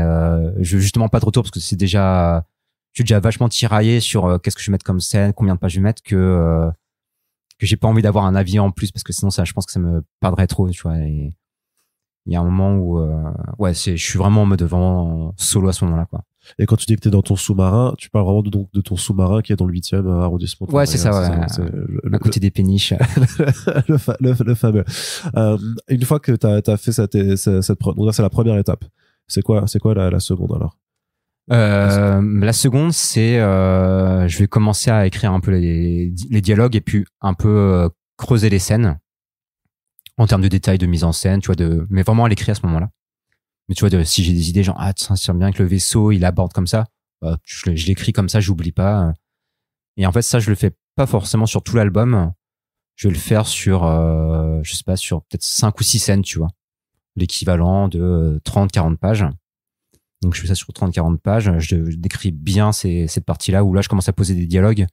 je veux justement pas de retour parce que je suis déjà vachement tiraillé sur qu'est-ce que je vais mettre comme scène, combien de pages je vais mettre, que j'ai pas envie d'avoir un avis en plus parce que sinon je pense que ça me perdrait trop, tu vois. Et il y a un moment où je suis vraiment en mode vraiment solo à ce moment-là, quoi. Et quand tu dis que t'es dans ton sous-marin, tu parles vraiment de ton sous-marin qui est dans le 8e arrondissement. Ouais, c'est ça, à côté des péniches. le fameux. Une fois que t'as fait cette donc là, c'est la première étape. C'est quoi la seconde alors? La seconde, c'est je vais commencer à écrire un peu les dialogues et puis un peu creuser les scènes en termes de détails, de mise en scène, tu vois, mais vraiment à l'écrit à ce moment-là. Mais tu vois, si j'ai des idées genre, ça serait bien que le vaisseau, il aborde comme ça, je l'écris comme ça, j'oublie pas. Et en fait, ça, je le fais pas forcément sur tout l'album. Je vais le faire sur, je sais pas, sur peut-être 5 ou 6 scènes, tu vois. L'équivalent de 30-40 pages. Donc, je fais ça sur 30-40 pages. Je décris bien cette partie-là où là, je commence à poser des dialogues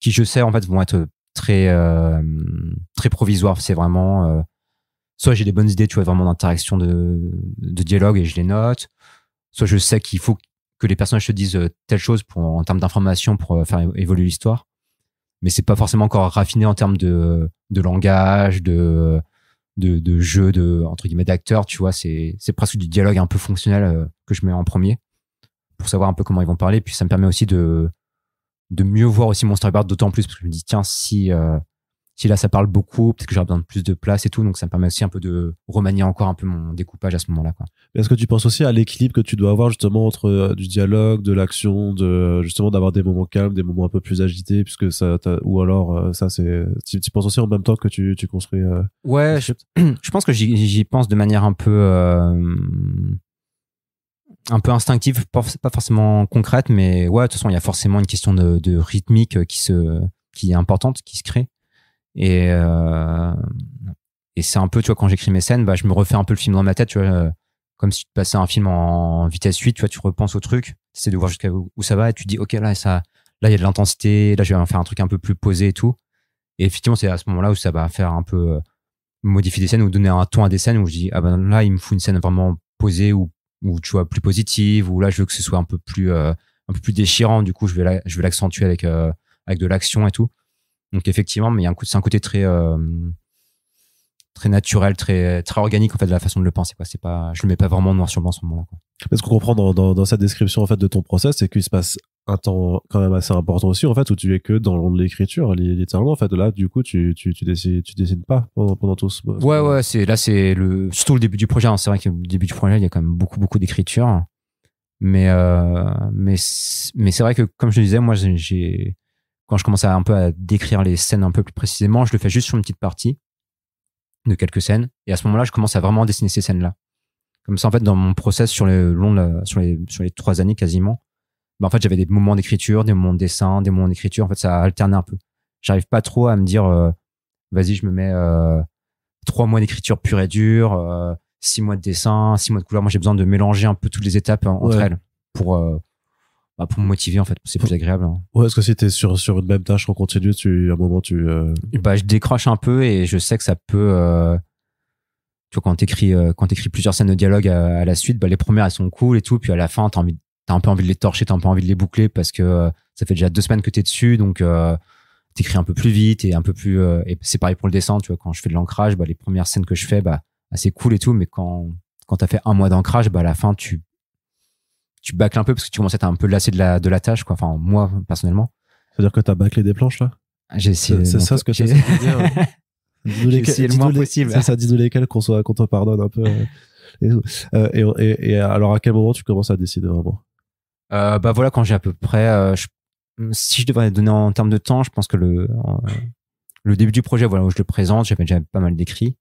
qui, je sais, en fait, vont être très, très provisoires. C'est vraiment, soit j'ai des bonnes idées, tu vois, vraiment d'interaction de dialogue et je les note. Soit je sais qu'il faut que les personnages te disent telle chose en termes d'information pour faire évoluer l'histoire. Mais c'est pas forcément encore raffiné en termes de langage, de jeu, entre guillemets, d'acteurs, tu vois. C'est presque du dialogue un peu fonctionnel que je mets en premier pour savoir un peu comment ils vont parler. Puis ça me permet aussi de mieux voir aussi mon storyboard, d'autant plus parce que je me dis, tiens, si là ça parle beaucoup, peut-être que j'aurai besoin de plus de place et tout, donc ça me permet aussi un peu de remanier encore un peu mon découpage à ce moment-là, quoi. Est-ce que tu penses aussi à l'équilibre que tu dois avoir justement entre du dialogue, de l'action, justement d'avoir des moments calmes, des moments un peu plus agités, puisque ou alors ça c'est, tu penses aussi en même temps que tu construis Ouais, je pense que j'y pense de manière un peu instinctive, pas forcément concrète, mais ouais, de toute façon il y a forcément une question de rythmique qui est importante, qui se crée. Et c'est un peu, tu vois, quand j'écris mes scènes, je me refais un peu le film dans ma tête, tu vois, comme si tu passais un film en vitesse 8, tu vois, tu repenses au truc, tu essaies de voir jusqu'à où ça va et tu te dis, ok, là, il y a de l'intensité, là, je vais faire un truc un peu plus posé et tout. Et effectivement, c'est à ce moment-là où ça va faire un peu modifier des scènes ou donner un ton à des scènes où je dis, là, il me faut une scène vraiment posée ou tu vois, plus positive, ou là, je veux que ce soit un peu plus déchirant, du coup, je vais l'accentuer avec de l'action et tout. Donc effectivement, mais c'est un côté très très naturel, très très organique en fait de la façon de le penser, quoi. C'est pas, je le mets pas vraiment noir sur blanc à ce moment-là, quoi. Ce qu'on comprend dans cette description en fait de ton process, c'est qu'il se passe un temps quand même assez important aussi en fait où tu es que dans l'écriture littéralement en fait. Là du coup tu dessines pas pendant tout ce ouais, c'est surtout le début du projet, hein. C'est vrai que le début du projet il y a quand même beaucoup d'écriture, mais c'est vrai que comme je le disais, moi quand je commence un peu à décrire les scènes un peu plus précisément, je le fais juste sur une petite partie de quelques scènes. Et à ce moment-là, je commence à vraiment dessiner ces scènes-là. Comme ça, en fait, dans mon process sur les 3 années quasiment, en fait, j'avais des moments d'écriture, des moments de dessin, des moments d'écriture. En fait, ça a alterné un peu. J'arrive pas trop à me dire, vas-y, je me mets 3 mois d'écriture pure et dure, 6 mois de dessin, 6 mois de couleur. Moi, j'ai besoin de mélanger un peu toutes les étapes entre elles pour me motiver, en fait. C'est plus agréable, hein. Ouais, est-ce que si t'es sur une même tâche en continu, à un moment je décroche un peu et je sais que ça peut, tu vois, quand t'écris plusieurs scènes de dialogue à la suite, les premières elles sont cool et tout, puis à la fin t'as un peu envie de les torcher, t'as un peu envie de les boucler parce que ça fait déjà 2 semaines que t'es dessus, donc t'écris un peu plus vite et un peu plus et c'est pareil pour le dessin, tu vois, quand je fais de l'ancrage, les premières scènes que je fais, c'est cool et tout, mais quand t'as fait 1 mois d'ancrage, à la fin tu bâcles un peu parce que tu commences à être un peu lassé de la tâche, quoi. Enfin, moi personnellement. C'est-à-dire que t'as bâclé des planches là? J'ai essayé. C'est ça ce que tu essaies de dire. J'ai essayé le moins possible. C'est ça, dis-nous lesquels qu'on te pardonne un peu. Et alors à quel moment tu commences à décider vraiment? Voilà, quand j'ai à peu près, si je devrais donner en termes de temps, je pense que le début du projet, voilà, où je le présente, j'avais déjà pas mal d'écrits.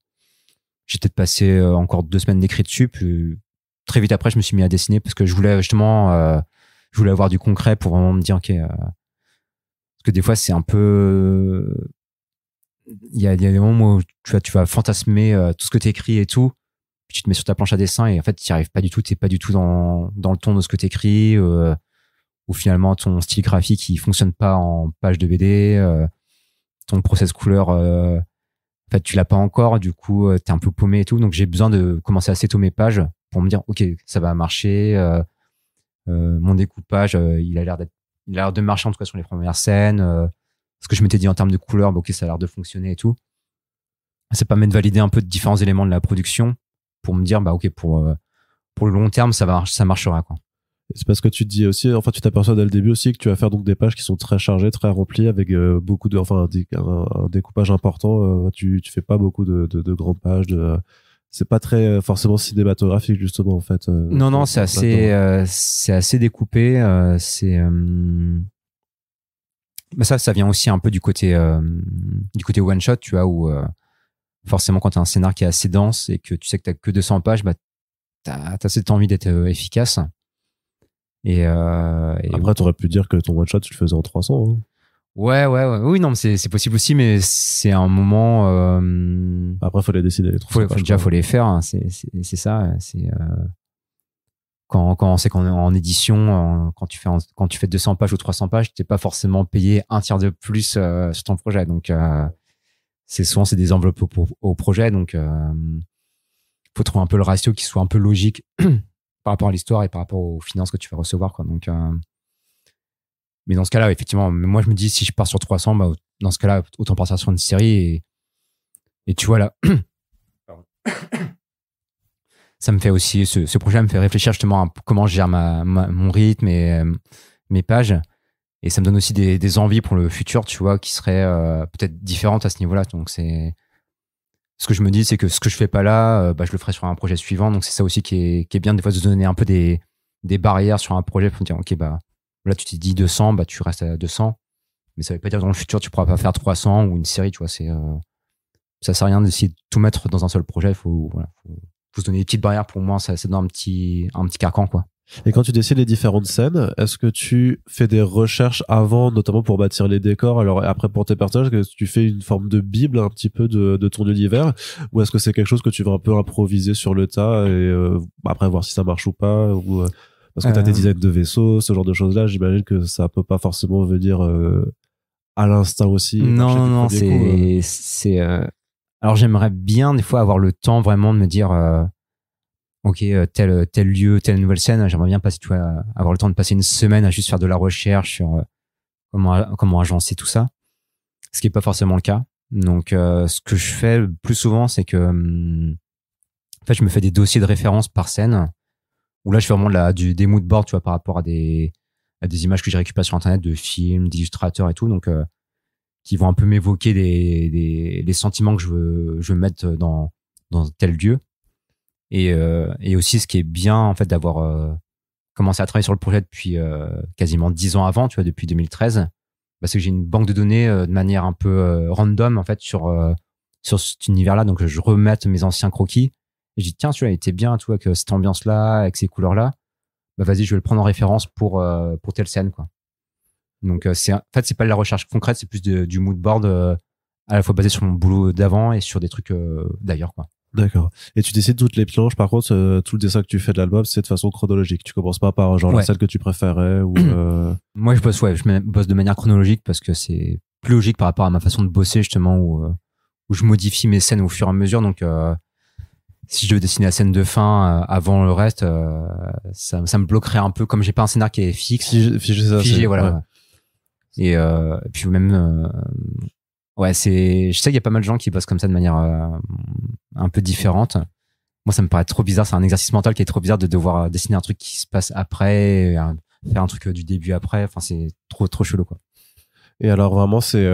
J'ai peut-être passé encore 2 semaines d'écrit dessus, puis très vite après, je me suis mis à dessiner parce que je voulais justement, je voulais avoir du concret pour vraiment me dire, ok, parce que des fois, c'est un peu, il y a des moments où tu vas fantasmer tout ce que tu écris et tout, puis tu te mets sur ta planche à dessin et en fait, tu n'y arrives pas du tout, t'es pas du tout dans le ton de ce que tu écris, ou finalement, ton style graphique, il fonctionne pas en page de BD, ton process couleur, en fait, tu l'as pas encore, du coup, t'es un peu paumé et tout, donc j'ai besoin de commencer à setter mes pages pour me dire, ok, ça va marcher, mon découpage, il a l'air de marcher en tout cas sur les premières scènes, ce que je m'étais dit en termes de couleur, ok, ça a l'air de fonctionner et tout. Ça permet de valider un peu de différents éléments de la production pour me dire, ok, pour le long terme, ça marchera, quoi. C'est parce que tu te dis aussi, enfin, tu t'aperçois dès le début aussi que tu vas faire donc des pages qui sont très chargées, très remplies avec beaucoup un découpage important. Tu fais pas beaucoup de grandes pages. C'est pas très forcément cinématographique justement en fait. Non, c'est assez découpé. Ça vient aussi un peu du côté one shot, tu vois, où forcément quand tu as un scénar qui est assez dense et que tu sais que tu n'as que 200 pages, t'as cette envie d'être efficace. Et Après, t'aurais pu dire que ton one shot, tu le faisais en 300. Hein. Ouais. Oui, non, mais c'est possible aussi, mais c'est un moment. Après, faut les décider les 300 pages. Faut les faire. Hein, c'est ça. C'est quand c'est qu'on est en édition, quand tu fais 200 pages ou 300 pages, t'es pas forcément payé un tiers de plus sur ton projet. Donc souvent c'est des enveloppes au projet. Donc faut trouver un peu le ratio qui soit un peu logique par rapport à l'histoire et par rapport aux finances que tu vas recevoir, quoi. Donc mais dans ce cas-là, effectivement, moi je me dis si je pars sur 300, bah, dans ce cas-là, autant partir sur une série et tu vois là. Ça me fait aussi, ce projet me fait réfléchir justement à comment je gère mon rythme et mes pages. Et ça me donne aussi des envies pour le futur, tu vois, qui seraient peut-être différentes à ce niveau-là. Donc, ce que je me dis, c'est que ce que je fais pas là, je le ferai sur un projet suivant. Donc, c'est ça aussi qui est bien, des fois, de se donner un peu des barrières sur un projet pour dire, OK, là, tu t'es dit 200, tu restes à 200. Mais ça veut pas dire que dans le futur, tu pourras pas faire 300 ou une série, tu vois. Ça sert à rien d'essayer de tout mettre dans un seul projet. Faut se donner des petites barrières. Pour moi, ça donne un petit carcan, quoi. Et quand tu décides les différentes scènes, est-ce que tu fais des recherches avant, notamment pour bâtir les décors, alors après pour tes personnages, que tu fais une forme de bible un petit peu de ton univers, ou est-ce que c'est quelque chose que tu vas un peu improviser sur le tas et après voir si ça marche ou pas, ou parce que t'as des designs de vaisseaux, ce genre de choses-là, j'imagine que ça peut pas forcément venir à l'instinct aussi. Non, c'est alors j'aimerais bien des fois avoir le temps vraiment de me dire OK, tel lieu, telle nouvelle scène, j'aimerais bien passer, tu vois, avoir le temps de passer une semaine à juste faire de la recherche sur comment agencer tout ça, ce qui est pas forcément le cas. Donc ce que je fais le plus souvent, c'est que en fait je me fais des dossiers de référence par scène où là je fais vraiment des mood boards, tu vois, par rapport à des images que j'ai récupérées sur internet de films, d'illustrateurs et tout, donc qui vont un peu m'évoquer les sentiments que je veux mettre dans tel lieu. Et aussi, ce qui est bien, en fait, d'avoir commencé à travailler sur le projet depuis quasiment 10 ans avant, tu vois, depuis 2013, parce que j'ai une banque de données de manière un peu random, en fait, sur cet univers-là. Donc, je remette mes anciens croquis. Et je dis, tiens, celui-là, il était bien, tu vois, avec cette ambiance-là, avec ces couleurs-là. Bah, vas-y, je vais le prendre en référence pour telle scène, quoi. Donc, en fait, c'est pas de la recherche concrète, c'est plus du mood board à la fois basé sur mon boulot d'avant et sur des trucs d'ailleurs, quoi. D'accord. Et tu décides toutes les planches, par contre, tout le dessin que tu fais de l'album, c'est de façon chronologique. Tu commences pas par genre la scène que tu préférais ou Moi, je bosse de manière chronologique parce que c'est plus logique par rapport à ma façon de bosser, justement, où je modifie mes scènes au fur et à mesure. Donc, si je devais dessiner la scène de fin avant le reste, ça me bloquerait un peu, comme j'ai pas un scénario qui est fixe. Figé, voilà. Ouais. Et puis même je sais qu'il y a pas mal de gens qui bossent comme ça de manière un peu différente. Moi, ça me paraît trop bizarre. C'est un exercice mental qui est trop bizarre de devoir dessiner un truc qui se passe après, faire un truc du début après. Enfin, c'est trop chelou, quoi. Et alors vraiment, c'est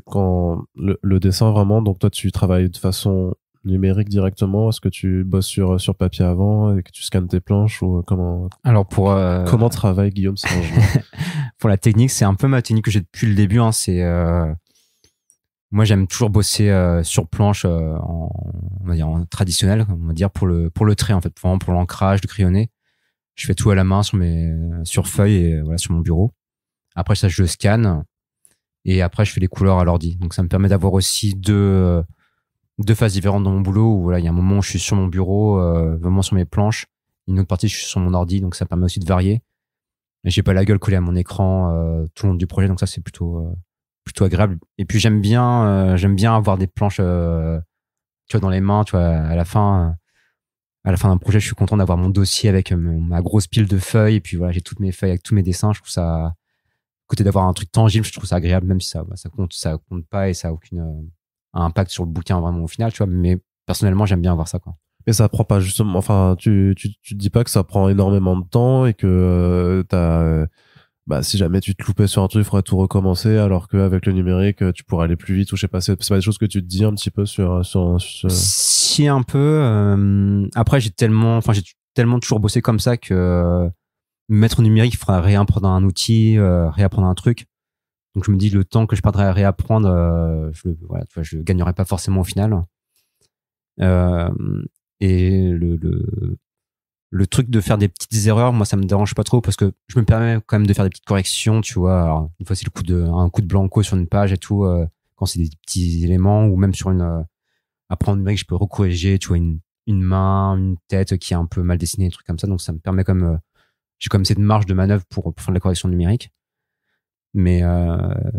quand le dessin vraiment. Donc toi, tu travailles de façon numérique directement. Est-ce que tu bosses sur papier avant et que tu scannes tes planches ou comment? Alors comment travaille Guillaume Saint-Jean? Pour la technique, c'est un peu ma technique que j'ai depuis le début. Hein, c'est moi, j'aime toujours bosser sur planche on va dire en traditionnel, on va dire pour le trait, en fait, vraiment pour l'ancrage, le crayonné. Je fais tout à la main sur feuille et voilà, sur mon bureau. Après ça, je le scanne et après je fais les couleurs à l'ordi. Donc ça me permet d'avoir aussi deux phases différentes dans mon boulot où voilà, il y a un moment où je suis sur mon bureau, vraiment sur mes planches, une autre partie je suis sur mon ordi, donc ça permet aussi de varier. Et j'ai pas la gueule collée à mon écran tout le long du projet, donc ça c'est plutôt agréable. Et puis j'aime bien avoir des planches tu vois, dans les mains, tu vois, à la fin d'un projet, je suis content d'avoir mon dossier avec ma grosse pile de feuilles et puis voilà, j'ai toutes mes feuilles avec tous mes dessins. Je trouve ça, à côté d'avoir un truc tangible, je trouve ça agréable, même si ça compte pas et ça a aucune impact sur le bouquin vraiment au final, tu vois, mais personnellement j'aime bien avoir ça, quoi. Mais ça prend pas justement, enfin tu te dis pas que ça prend énormément de temps et que si jamais tu te loupais sur un truc, il faudrait tout recommencer, alors qu'avec le numérique, tu pourrais aller plus vite, ou je sais pas, c'est pas des choses que tu te dis un petit peu sur... Si, un peu. Après, j'ai tellement toujours bossé comme ça que mettre au numérique, il faudra réapprendre un outil, réapprendre un truc. Donc, je me dis, le temps que je perdrais à réapprendre, je gagnerais pas forcément au final. Et le truc de faire des petites erreurs, moi, ça me dérange pas trop parce que je me permets quand même de faire des petites corrections, tu vois. Alors, une fois, c'est un coup de blanco sur une page et tout, quand c'est des petits éléments ou même sur après, en numérique, je peux recorriger, tu vois, une main, une tête qui est un peu mal dessinée, des trucs comme ça. Donc, ça me permet comme, j'ai comme cette marge de manœuvre pour faire de la correction numérique. Mais,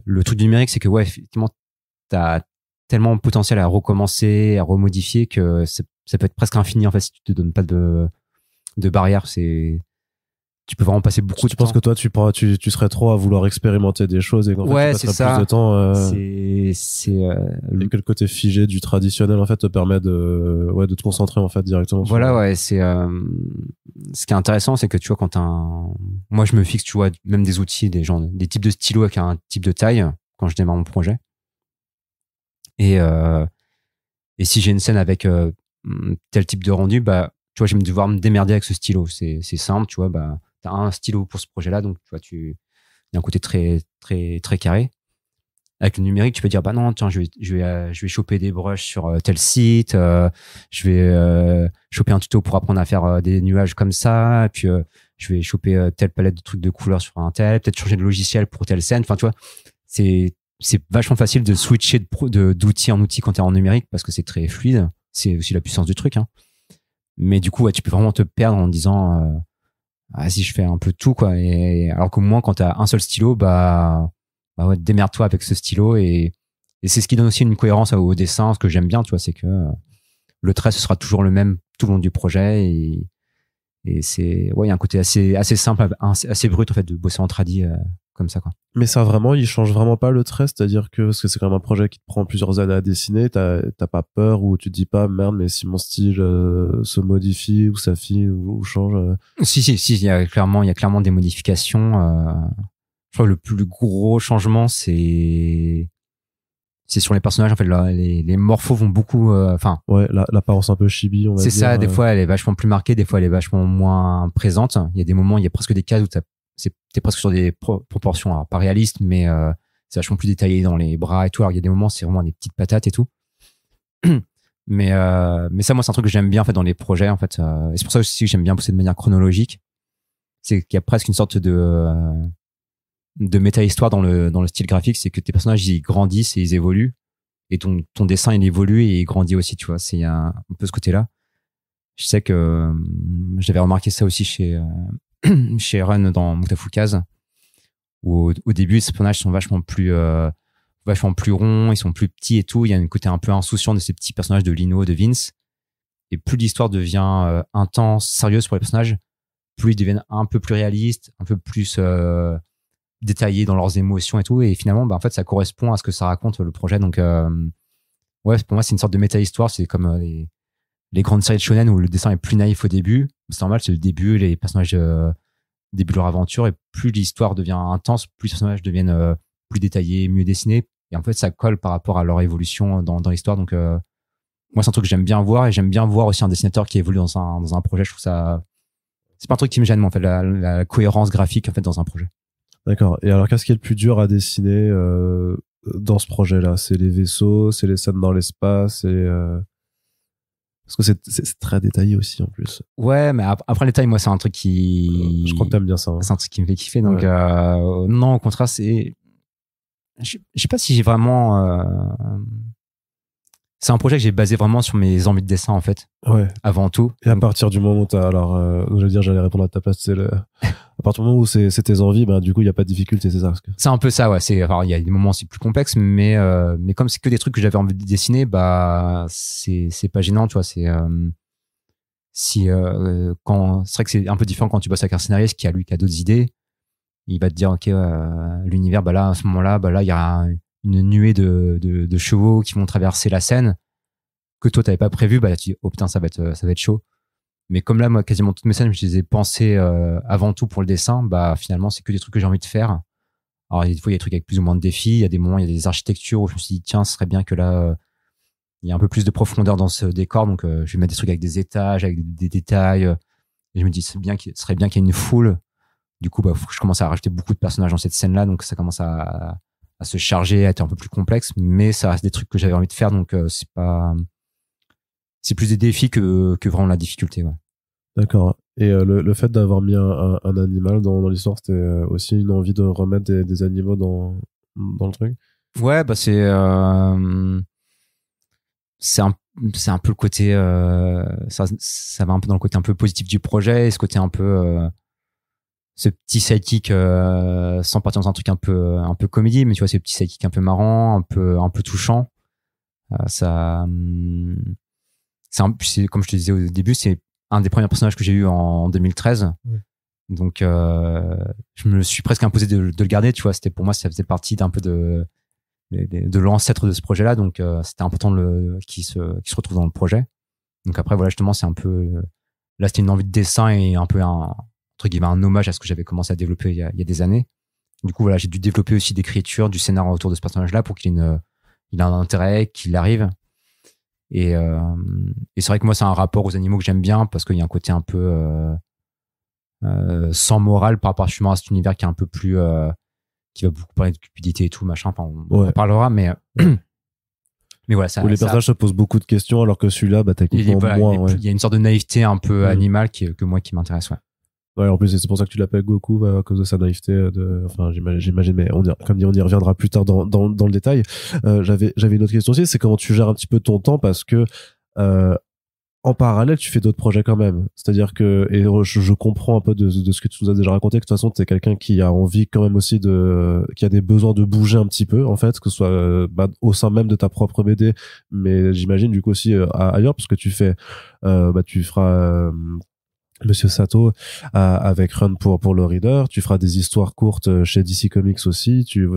le truc du numérique, c'est que, ouais, effectivement, t'as tellement de potentiel à recommencer, à remodifier que ça peut être presque infini, en fait, si tu te donnes pas de barrière. Tu peux vraiment passer beaucoup de temps. Tu penses que toi, tu serais trop à vouloir expérimenter des choses et qu'en fait, tu passerais plus de temps. Et que le côté figé du traditionnel, en fait, te permet de te concentrer, en fait, directement. Voilà, ouais, ce qui est intéressant, c'est que, tu vois, moi, je me fixe, tu vois, même des outils, des types de stylos avec un type de taille quand je démarre mon projet. Et si j'ai une scène avec tel type de rendu, bah, tu vois, je vais devoir me démerder avec ce stylo. C'est simple, tu vois, bah, t'as un stylo pour ce projet-là, donc tu vois, il y a un côté très, très, très carré. Avec le numérique, tu peux dire, bah non, tiens, je vais choper des brushes sur tel site, je vais choper un tuto pour apprendre à faire des nuages comme ça, et puis je vais choper telle palette de trucs de couleurs sur un tel, peut-être changer de logiciel pour telle scène. Enfin, tu vois, c'est vachement facile de switcher d'outil en outil quand t'es en numérique parce que c'est très fluide. C'est aussi la puissance du truc, hein. Mais du coup, ouais, tu peux vraiment te perdre en disant, si je fais un peu tout, quoi. Et alors qu'au moins, quand t'as un seul stylo, bah ouais, démerde-toi avec ce stylo et c'est ce qui donne aussi une cohérence au dessin. Ce que j'aime bien, tu vois, c'est que le trait, ce sera toujours le même tout le long du projet et c'est, ouais, il y a un côté assez simple, assez brut, en fait, de bosser en tradi, comme ça, quoi. Mais ça, vraiment, il change vraiment pas le trait, c'est-à-dire que, parce que c'est quand même un projet qui te prend plusieurs années à dessiner, t'as pas peur ou tu te dis pas, merde, mais si mon style se modifie ou s'affine ou change. Si, il y a clairement des modifications. Je crois que le plus gros changement, c'est sur les personnages. En fait, les morphos vont beaucoup, ouais, l'apparence un peu chibi, on va dire. C'est ça, des fois, elle est vachement plus marquée, des fois, elle est vachement moins présente. Il y a des moments, il y a presque des cases où t'es presque sur des proportions, alors pas réalistes, mais c'est vachement plus détaillé dans les bras et tout. Alors, il y a des moments, c'est vraiment des petites patates et tout. Mais ça, moi, c'est un truc que j'aime bien, en fait, dans les projets, en fait. Et c'est pour ça aussi que j'aime bien pousser de manière chronologique. C'est qu'il y a presque une sorte de méta-histoire dans le style graphique. C'est que tes personnages, ils grandissent et ils évoluent. Et ton dessin, il évolue et il grandit aussi, tu vois. Il y a un peu ce côté-là. Je sais que j'avais remarqué ça aussi chez Run dans Mutafukaz, où au début, les personnages sont vachement plus ronds, ils sont plus petits et tout. Il y a un côté un peu insouciant de ces petits personnages de Lino, de Vince. Et plus l'histoire devient intense, sérieuse pour les personnages, plus ils deviennent un peu plus réalistes, un peu plus détaillés dans leurs émotions et tout. Et finalement, bah, en fait, ça correspond à ce que ça raconte le projet. Donc, ouais, pour moi, c'est une sorte de méta-histoire. C'est comme les grandes séries de shonen où le dessin est plus naïf au début. C'est normal, c'est le début, les personnages début de leur aventure, et plus l'histoire devient intense, plus les personnages deviennent plus détaillés, mieux dessinés. Et en fait, ça colle par rapport à leur évolution dans l'histoire. Donc, moi, c'est un truc que j'aime bien voir, et j'aime bien voir aussi un dessinateur qui évolue dans un projet. Je trouve ça, c'est pas un truc qui me gêne, moi, en fait, la cohérence graphique, en fait, dans un projet. D'accord. Et alors, qu'est-ce qui est le plus dur à dessiner dans ce projet-là? C'est les vaisseaux, c'est les scènes dans l'espace, parce que c'est très détaillé aussi, en plus. Ouais, mais après les tailles, moi, c'est un truc qui... je crois que t'aimes bien ça. Hein. C'est un truc qui me fait kiffer. Donc, ouais. Non, au contraire, c'est... Je sais pas si j'ai vraiment... C'est un projet que j'ai basé vraiment sur mes envies de dessin, en fait. Ouais. Avant tout. Et à partir du moment où t'as... Alors, j'allais répondre à ta place, à partir du moment où c'est tes envies, ben, du coup, il n'y a pas de difficulté, c'est ça? C'est un peu ça, ouais. Alors, il y a des moments aussi plus complexes, mais comme c'est que des trucs que j'avais envie de dessiner, bah, c'est pas gênant, tu vois. C'est c'est vrai que c'est un peu différent quand tu bosses avec un scénariste qui a d'autres idées. Il va te dire, ok, l'univers, bah là, à ce moment-là, bah là, il y a une nuée de chevaux qui vont traverser la Seine que toi t'avais pas prévu. Bah tu dis, oh putain, ça va être chaud. Mais comme là, moi, quasiment toutes mes scènes, je les ai pensées avant tout pour le dessin. Bah finalement, c'est que des trucs que j'ai envie de faire. Alors des fois, il y a des trucs avec plus ou moins de défis. Il y a des moments, il y a des architectures où je me suis dit, tiens, ce serait bien que là, il y a un peu plus de profondeur dans ce décor. Donc je vais mettre des trucs avec des étages, avec des détails. Et je me dis, ce serait bien qu'il y ait une foule. Du coup, bah, faut que je commence à rajouter beaucoup de personnages dans cette scène-là. Donc ça commence à se charger, à être un peu plus complexe. Mais ça reste des trucs que j'avais envie de faire. Donc c'est plus des défis que vraiment la difficulté. Ouais. D'accord. Et le fait d'avoir mis un animal dans l'histoire, c'était aussi une envie de remettre des animaux dans le truc. Ouais, bah c'est un peu le côté ça va un peu dans le côté un peu positif du projet, et ce côté un peu ce petit sidekick sans partir dans un truc un peu comédie, mais tu vois, ces petits sidekicks un peu marrants, un peu touchants. Ça c'est comme je te disais au début, c'est un des premiers personnages que j'ai eu en 2013. Ouais. Donc je me suis presque imposé de le garder, tu vois. C'était, pour moi, ça faisait partie d'un peu de l'ancêtre de ce projet-là, donc c'était important qu'il se retrouve dans le projet. Donc après, voilà, justement, c'est un peu là, c'était une envie de dessin et un peu entre guillemets un hommage à ce que j'avais commencé à développer il y a des années. Du coup, voilà, j'ai dû développer aussi d'écriture, du scénario autour de ce personnage-là pour qu'il ait un intérêt, qu'il arrive. Et c'est vrai que moi, c'est un rapport aux animaux que j'aime bien, parce qu'il y a un côté un peu sans morale par rapport justement à cet univers qui est un peu plus qui va beaucoup parler de cupidité et tout, machin. Enfin, on en parlera, mais mais voilà, ça. Où les personnages se posent beaucoup de questions, alors que celui-là, bah, techniquement, moins. Il y a une sorte de naïveté un peu animale qui m'intéresse, ouais. Ouais, en plus, c'est pour ça que tu l'appelles Goku, à cause de sa naïveté. Enfin, j'imagine, mais comme dit, on y reviendra plus tard dans le détail. J'avais une autre question aussi, c'est comment tu gères un petit peu ton temps, parce que en parallèle, tu fais d'autres projets quand même. C'est-à-dire que, et je comprends un peu de ce que tu nous as déjà raconté, que de toute façon, t'es quelqu'un qui a envie quand même aussi qui a des besoins de bouger un petit peu, en fait, que ce soit au sein même de ta propre BD, mais j'imagine du coup aussi ailleurs, parce que tu feras Monsieur Sato avec Run pour le Reader, tu feras des histoires courtes chez DC Comics aussi, tu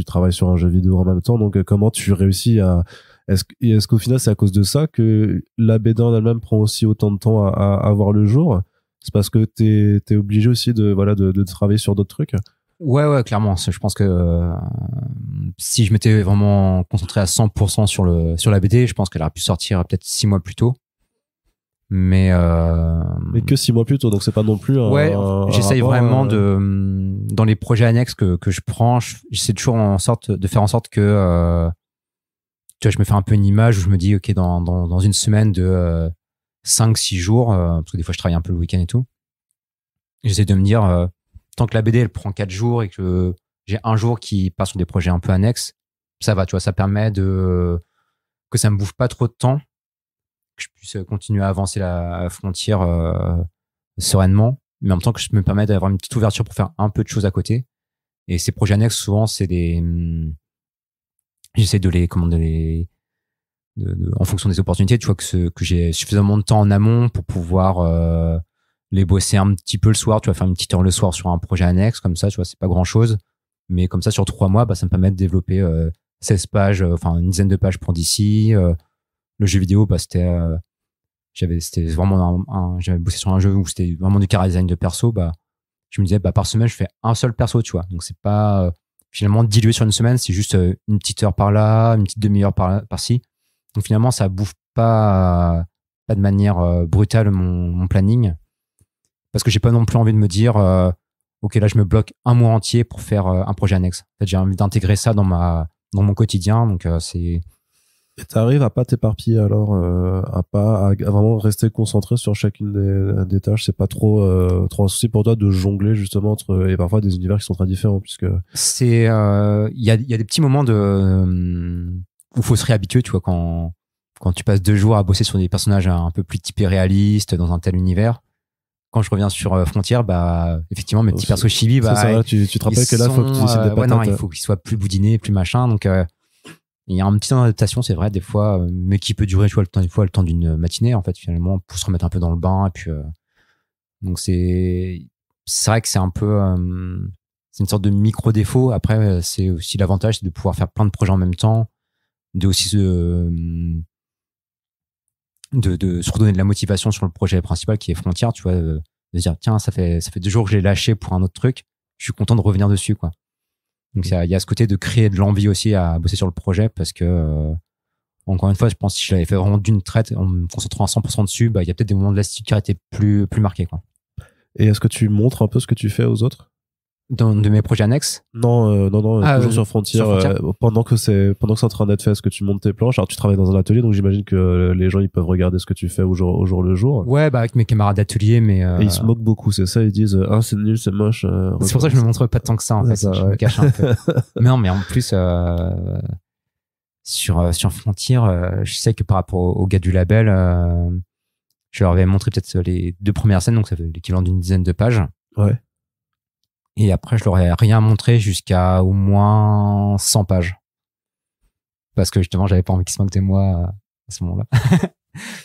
travailles sur un jeu vidéo en même temps, donc comment tu réussis à est-ce qu'au final c'est à cause de ça que la BD en elle-même prend aussi autant de temps à voir le jour? C'est parce que t'es obligé aussi de travailler sur d'autres trucs? Ouais, clairement. Je pense que si je m'étais vraiment concentré à 100% sur la BD, je pense qu'elle aurait pu sortir peut-être 6 mois plus tôt. Mais que 6 mois plus tôt, donc c'est pas non plus j'essaye vraiment dans les projets annexes que je prends, j'essaie toujours de faire en sorte que tu vois, je me fais un peu une image où je me dis ok, dans une semaine de 5-6 jours, parce que des fois je travaille un peu le week-end et tout, j'essaie de me dire tant que la BD elle prend 4 jours et que j'ai un jour qui passe sur des projets un peu annexes, ça va, tu vois, ça permet que ça me bouffe pas trop de temps, que je puisse continuer à avancer la frontière sereinement, mais en même temps que je me permette d'avoir une petite ouverture pour faire un peu de choses à côté. Et ces projets annexes, souvent, c'est j'essaie en fonction des opportunités, tu vois, que j'ai suffisamment de temps en amont pour pouvoir les bosser un petit peu le soir, tu vas faire une petite heure le soir sur un projet annexe, comme ça, tu vois, c'est pas grand chose, mais comme ça, sur 3 mois, bah, ça me permet de développer 16 pages, enfin une dizaine de pages pour d'ici. Le jeu vidéo, bah, c'était vraiment j'avais bossé sur un jeu où c'était vraiment du chara-design de perso, bah, je me disais, bah, par semaine, je fais un seul perso, tu vois. Donc, c'est pas finalement dilué sur une semaine, c'est juste une petite heure par là, une petite demi-heure par-ci. Donc, finalement, ça bouffe pas de manière brutale mon planning. Parce que j'ai pas non plus envie de me dire, ok, là, je me bloque un mois entier pour faire un projet annexe. En fait, j'ai envie d'intégrer ça dans mon quotidien. Donc, c'est. Et t'arrives à pas t'éparpiller alors, à vraiment rester concentré sur chacune des tâches. C'est pas trop un souci pour toi de jongler justement et parfois des univers qui sont très différents, puisque c'est il y a des petits moments où faut se réhabituer, tu vois, quand tu passes 2 jours à bosser sur des personnages un peu plus typés réalistes dans un tel univers. Quand je reviens sur Frontier, bah effectivement mes petits persos chibi, bah ça, tu te rappelles que là faut que tu décides des patates. Non, il faut qu'ils soient plus boudinés, plus machin, donc il y a un petit temps d'adaptation, c'est vrai, des fois, mais qui peut durer, tu vois, le temps d'une matinée, en fait, finalement, pour se remettre un peu dans le bain. Et puis, donc c'est vrai que c'est un peu, c'est une sorte de micro-défaut. Après, c'est aussi l'avantage, c'est de pouvoir faire plein de projets en même temps, de aussi de se redonner de la motivation sur le projet principal qui est Frontière, tu vois, de dire, tiens, ça fait 2 jours que je l'ai lâché pour un autre truc, je suis content de revenir dessus, quoi. Donc, il y a ce côté de créer de l'envie aussi à bosser sur le projet, parce que, encore une fois, je pense que si je l'avais fait vraiment d'une traite, en me concentrant à 100% dessus, bah, il y a peut-être des moments de lassitude qui auraient été plus marqués, quoi. Et est-ce que tu montres un peu ce que tu fais aux autres? de mes projets annexes? Non, toujours sur Frontier. Pendant que c'est en train d'être fait, est-ce que tu montes tes planches? Alors, tu travailles dans un atelier, donc j'imagine que les gens, ils peuvent regarder ce que tu fais au jour le jour. Ouais, bah, avec mes camarades d'atelier, mais Et ils se moquent beaucoup, c'est ça? Ils disent, c'est nul, c'est moche. C'est pour ça que je me montre pas tant que ça, en fait. Je me cache un peu. Non, mais en plus, sur Frontier, je sais que par rapport aux gars du label, je leur avais montré peut-être les 2 premières scènes, donc ça fait l'équivalent d'une dizaine de pages. Ouais. Et après, je leur ai rien montré jusqu'à au moins 100 pages. Parce que justement, j'avais pas envie qu'ils se moquent de moi à ce moment-là.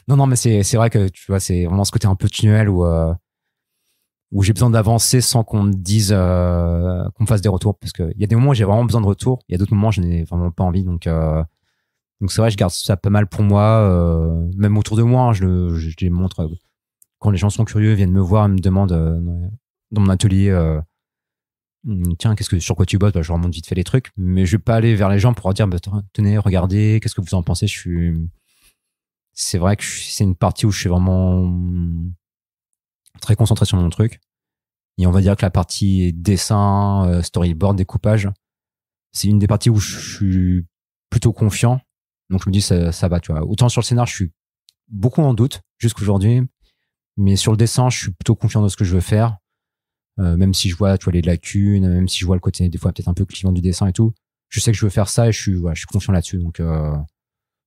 Non, mais c'est vrai que tu vois, c'est vraiment ce côté un peu tunnel où j'ai besoin d'avancer sans qu'on me dise, qu'on me fasse des retours. Parce que il y a des moments où j'ai vraiment besoin de retours. Il y a d'autres moments où je n'ai vraiment pas envie. Donc c'est vrai, je garde ça pas mal pour moi, même autour de moi. Hein, je les montre quand les gens sont curieux, viennent me voir, ils me demandent dans mon atelier, tiens, sur quoi tu bosses? Bah, je leur montre vite fait les trucs, mais je vais pas aller vers les gens pour leur dire, bah, tenez, regardez, qu'est-ce que vous en pensez? C'est vrai que c'est une partie où je suis vraiment très concentré sur mon truc. Et on va dire que la partie dessin, storyboard, découpage, c'est une des parties où je suis plutôt confiant. Donc je me dis, ça va, tu vois. Autant sur le scénar, je suis beaucoup en doute jusqu'aujourd'hui, mais sur le dessin, je suis plutôt confiant dans ce que je veux faire. Même si je vois, tu vois, les lacunes, même si je vois le côté des fois peut-être un peu clivant du dessin et tout, je sais que je veux faire ça et je suis confiant là-dessus. Donc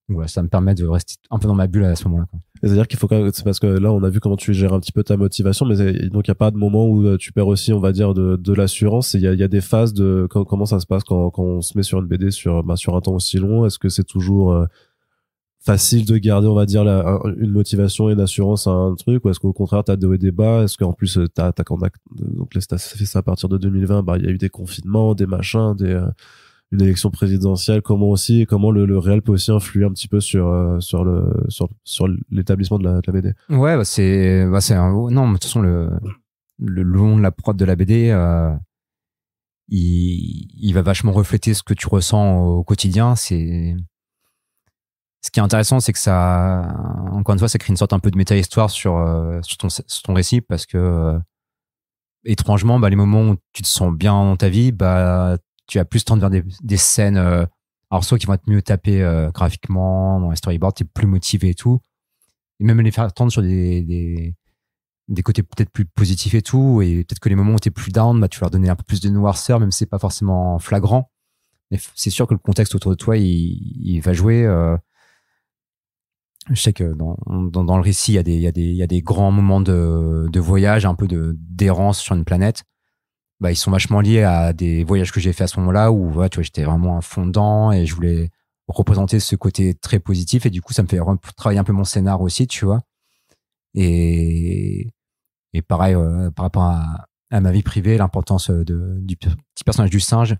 voilà, ça me permet de rester un peu dans ma bulle à ce moment-là, quoi. C'est-à-dire qu'il faut quand même, c'est parce que là, on a vu comment tu gères un petit peu ta motivation, mais donc il n'y a pas de moment où tu perds aussi, on va dire, de l'assurance. Il y a des phases de comment ça se passe quand on se met sur une BD sur un temps aussi long. Est-ce que c'est toujours facile de garder, on va dire, une motivation et une assurance à un truc, ou est-ce qu'au contraire, t'as des hauts et des bas? Est-ce qu'en plus, donc là, t'as fait ça à partir de 2020, bah, il y a eu des confinements, des machins, une élection présidentielle, comment le réel peut aussi influer un petit peu sur l'établissement de la BD? Ouais, non, mais de toute façon, le long de la prod de la BD, il va vachement refléter ce que tu ressens au quotidien. Ce qui est intéressant, c'est que ça, encore une fois, ça crée une sorte un peu de méta-histoire sur ton récit, parce que étrangement, bah, les moments où tu te sens bien dans ta vie, bah, tu vas plus tendre vers des scènes, alors soit qui vont être mieux tapées graphiquement, dans les storyboards, t'es plus motivé et tout, et même les faire tendre sur des côtés peut-être plus positifs et tout, et peut-être que les moments où t'es plus down, bah, tu vas leur donner un peu plus de noirceur, même si c'est pas forcément flagrant. Mais c'est sûr que le contexte autour de toi, il va jouer. Je sais que dans le récit, il y a des grands moments de voyage, un peu d'errance sur une planète. Bah, ils sont vachement liés à des voyages que j'ai fait à ce moment-là où, tu vois, j'étais vraiment à fond dedans et je voulais représenter ce côté très positif, et du coup, ça me fait travailler un peu mon scénar aussi, tu vois. Et pareil, par rapport à ma vie privée, l'importance du petit personnage du singe,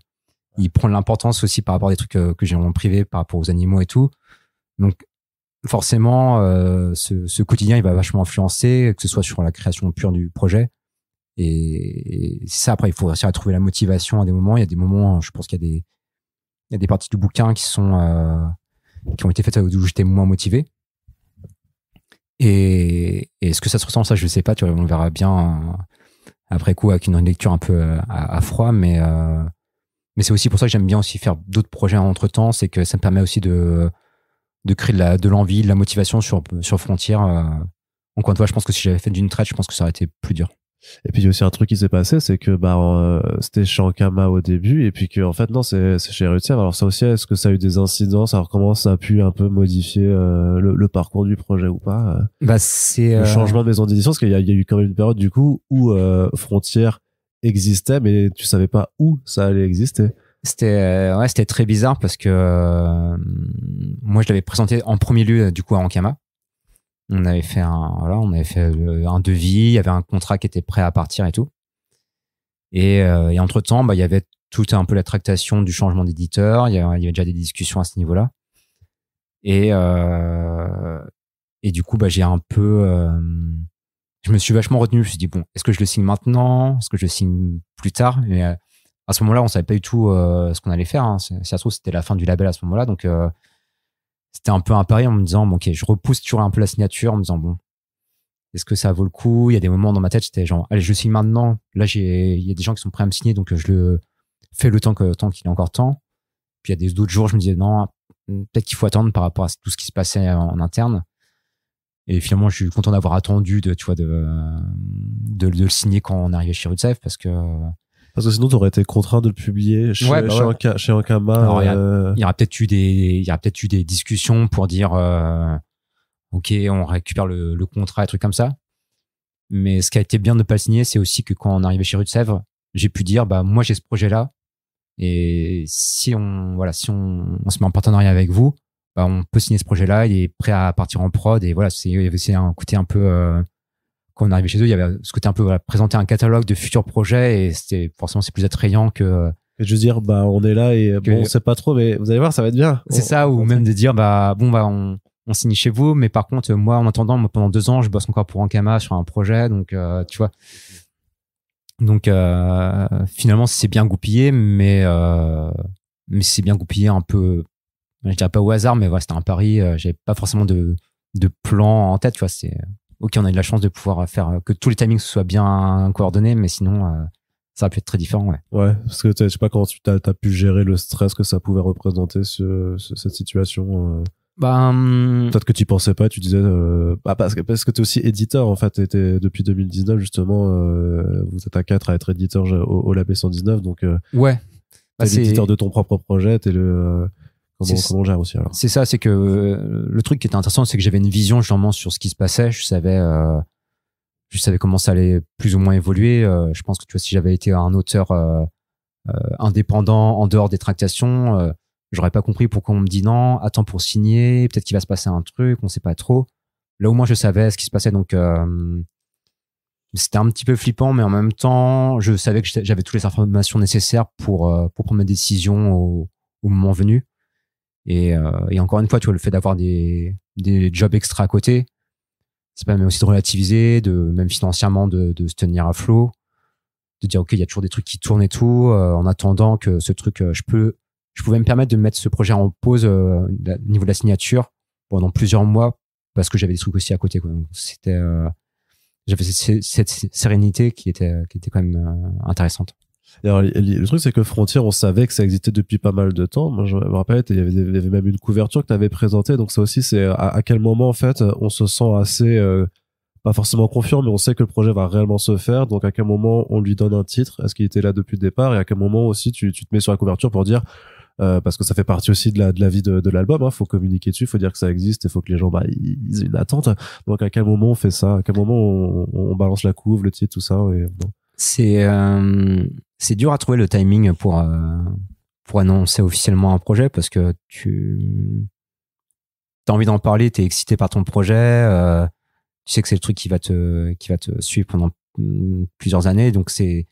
il prend l'importance aussi par rapport à des trucs que j'ai en privé par rapport aux animaux et tout. Donc, forcément, ce quotidien, il va vachement influencer, que ce soit sur la création pure du projet. Et ça, après, il faut réussir à trouver la motivation à des moments. Il y a des moments, je pense qu'il y a des parties du bouquin qui ont été faites où j'étais moins motivé. Et est-ce que ça se ressent? Ça, je sais pas, tu vois, on verra bien après coup avec une lecture un peu à froid, mais c'est aussi pour ça que j'aime bien aussi faire d'autres projets entre temps, c'est que ça me permet aussi de créer de l'envie, de la motivation sur Frontier. Encore une fois, je pense que si j'avais fait d'une traite, je pense que ça aurait été plus dur. Et puis il y a aussi un truc qui s'est passé, c'est que c'était chez Ankama au début, et puis que en fait non, c'est chez Rutier. Alors ça aussi, est-ce que ça a eu des incidences? Alors comment ça a pu un peu modifier le parcours du projet ou pas? Bah c'est le changement de maison d'édition, parce qu'il y a eu quand même une période du coup où Frontière existait, mais tu savais pas où ça allait exister. C'était très bizarre parce que moi je l'avais présenté en premier lieu du coup à Ankama. On avait fait un devis, il y avait un contrat qui était prêt à partir et tout. Et entre-temps, bah, il y avait tout un peu la tractation du changement d'éditeur, il y avait déjà des discussions à ce niveau-là. Et du coup, bah, j'ai un peu je me suis vachement retenu, je me suis dit bon, est-ce que je le signe maintenant? Est-ce que je le signe plus tard? Mais à ce moment-là, on savait pas du tout ce qu'on allait faire, hein. Si ça se trouve, c'était la fin du label à ce moment-là, donc c'était un peu un pari en me disant bon, ok, je repousse toujours un peu la signature en me disant bon, Est-ce que ça vaut le coup? Il y a des moments dans ma tête, j'étais genre, allez, je signe maintenant. Là, il y a des gens qui sont prêts à me signer, donc je le fais le temps qu'il est encore temps. Puis il y a d'autres jours, je me disais, non, peut-être qu'il faut attendre par rapport à tout ce qui se passait en interne. Et finalement, je suis content d'avoir attendu de le signer quand on arrivait chez Rutsafe parce que sinon, tu aurais été contraint de le publier chez Ankama. Alors, il y aura peut-être eu des discussions pour dire, OK, on récupère le contrat et trucs comme ça. Mais ce qui a été bien de ne pas le signer, c'est aussi que quand on arrivait chez Rue-de-Sèvres, j'ai pu dire, moi, j'ai ce projet-là. Et si on se met en partenariat avec vous, on peut signer ce projet-là, il est prêt à partir en prod. Et voilà, c'est un côté un peu, quand on arrivait chez eux, il y avait ce côté un peu, présenter un catalogue de futurs projets et c'est plus attrayant que, et je veux dire, on est là et on sait pas trop, mais vous allez voir, ça va être bien. C'est ça, ou même de dire, on signe chez vous, mais par contre, moi, en attendant, pendant 2 ans, je bosse encore pour Ankama sur un projet, donc, tu vois. Donc, finalement, c'est bien goupillé, mais c'est bien goupillé un peu, je dirais pas au hasard, mais voilà, c'était un pari, j'avais pas forcément de plan en tête, tu vois, OK, on a eu la chance de pouvoir faire que tous les timings soient bien coordonnés, mais sinon, ça a pu être très différent, ouais. Ouais, parce que je sais pas comment tu as pu gérer le stress que ça pouvait représenter cette situation. Peut-être que tu pensais pas, tu disais parce que t'es aussi éditeur en fait, depuis 2019 justement, vous êtes à 4 à être éditeur au Labé 119, donc ouais, t'es l'éditeur de ton propre projet, t'es comment on gère aussi alors. C'est ça, c'est que le truc qui était intéressant, c'est que j'avais une vision justement sur ce qui se passait, je savais comment ça allait plus ou moins évoluer. Je pense que tu vois, si j'avais été un auteur indépendant en dehors des tractations, j'aurais pas compris pourquoi on me dit non, attends pour signer, peut-être qu'il va se passer un truc, on sait pas trop. Là au moins je savais ce qui se passait, donc c'était un petit peu flippant, mais en même temps je savais que j'avais toutes les informations nécessaires pour prendre mes décisions au moment venu. Et encore une fois, tu vois, le fait d'avoir des jobs extra à côté, c'est pas même aussi de relativiser, même financièrement de se tenir à flot, de dire OK, il y a toujours des trucs qui tournent et tout, en attendant que ce truc, je pouvais me permettre de mettre ce projet en pause au niveau de la signature pendant plusieurs mois parce que j'avais des trucs aussi à côté, quoi. Donc c'était j'avais cette sérénité qui était quand même intéressante. Et alors, le truc, c'est que Frontier, on savait que ça existait depuis pas mal de temps. Moi, je me rappelle, il y avait même une couverture que tu avais présentée. Donc, ça aussi, c'est à quel moment, en fait, on se sent assez, pas forcément confiant, mais on sait que le projet va réellement se faire. Donc, à quel moment on lui donne un titre? Est-ce qu'il était là depuis le départ? Et à quel moment aussi tu te mets sur la couverture pour dire, parce que ça fait partie aussi de la vie de l'album, hein. Faut communiquer dessus, faut dire que ça existe et faut que les gens, ils aient une attente. Donc, à quel moment on fait ça? À quel moment on balance la couve, le titre, tout ça? Et, bon. C'est dur à trouver le timing pour annoncer officiellement un projet parce que tu as envie d'en parler, tu es excité par ton projet, tu sais que c'est le truc qui va te suivre pendant plusieurs années, donc t'as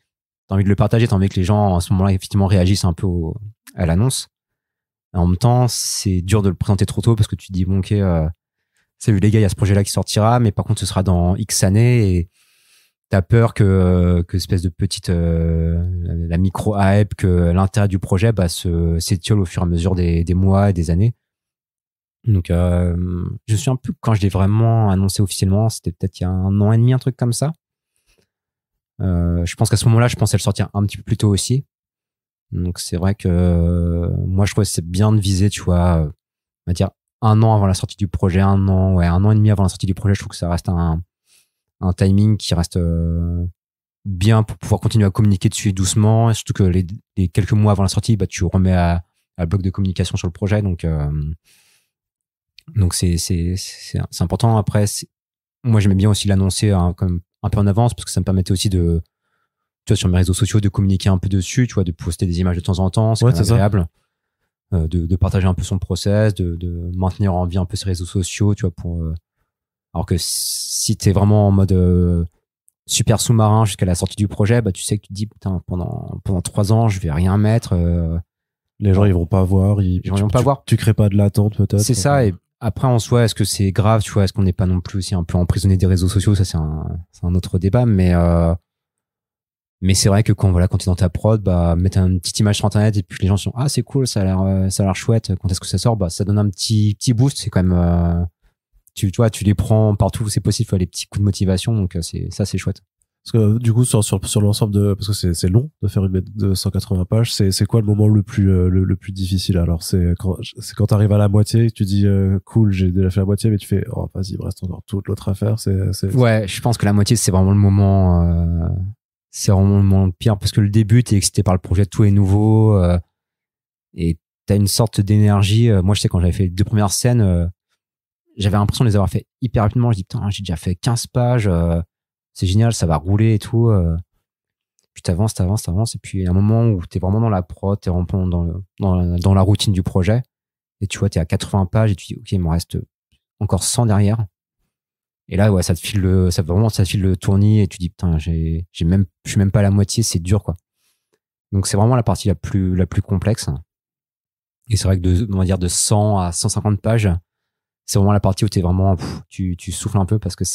envie de le partager, t'as envie que les gens à ce moment-là effectivement réagissent un peu à l'annonce. En même temps, c'est dur de le présenter trop tôt parce que tu te dis bon OK, salut les gars, il y a ce projet-là qui sortira, mais par contre ce sera dans X années et t'as peur que espèce de petite la micro hype, que l'intérêt du projet s'étiole au fur et à mesure des mois et des années. Donc je suis un peu, quand je l'ai vraiment annoncé officiellement, c'était peut-être il y a 1 an et demi, un truc comme ça. Je pense qu'à ce moment-là, je pensais le sortir un petit peu plus tôt aussi. Donc c'est vrai que moi je trouvais que c'est bien de viser, tu vois, on va dire 1 an avant la sortie du projet, 1 an et demi avant la sortie du projet. Je trouve que ça reste un timing qui reste bien pour pouvoir continuer à communiquer dessus doucement, et surtout que les quelques mois avant la sortie, tu remets à bloc de communication sur le projet, donc c'est important. Après, moi j'aimais bien aussi l'annoncer comme un peu en avance parce que ça me permettait aussi de, tu vois, sur mes réseaux sociaux, de communiquer un peu dessus, tu vois, de poster des images de temps en temps, c'est quand même agréable. De partager un peu son process, de maintenir en vie un peu ses réseaux sociaux, tu vois, alors que si t'es vraiment en mode super sous-marin jusqu'à la sortie du projet, tu sais que tu te dis putain, pendant 3 ans je vais rien mettre, les gens ils vont pas voir, tu crées pas de l'attente peut-être, c'est ça. Et après en soi, est-ce que c'est grave, tu vois, est-ce qu'on n'est pas non plus aussi un peu emprisonné des réseaux sociaux? Ça c'est un autre débat, mais c'est vrai que quand t'es dans ta prod, mettre une petite image sur internet et puis les gens sont c'est cool, ça a l'air chouette, quand est-ce que ça sort, ça donne un petit boost. C'est quand même tu vois, tu les prends partout où c'est possible, les petits coups de motivation. Donc, c'est chouette. Parce que du coup sur l'ensemble parce que c'est long de faire une BD de 180 pages, c'est quoi le moment le plus difficile? Alors c'est quand t'arrives à la moitié, que tu dis cool, j'ai déjà fait la moitié, mais tu fais oh vas-y, il me reste encore toute l'autre à faire. Ouais, je pense que la moitié c'est vraiment le moment le pire, parce que le début t'es excité par le projet, tout est nouveau et t'as une sorte d'énergie. Moi je sais, quand j'avais fait les 2 premières scènes, j'avais l'impression de les avoir fait hyper rapidement. Je dis putain, j'ai déjà fait 15 pages. C'est génial, ça va rouler et tout. Puis t'avances, et puis il y a un moment où t'es vraiment dans la prod, t'es vraiment dans la routine du projet, et tu vois, t'es à 80 pages et tu dis ok, il m'en reste encore 100 derrière. Et là, ouais, ça te file le tournis et tu dis putain, je suis même pas à la moitié, c'est dur, quoi. Donc c'est vraiment la partie la plus complexe. Et c'est vrai que de 100 à 150 pages, c'est vraiment la partie où t'es vraiment, tu souffles un peu, parce que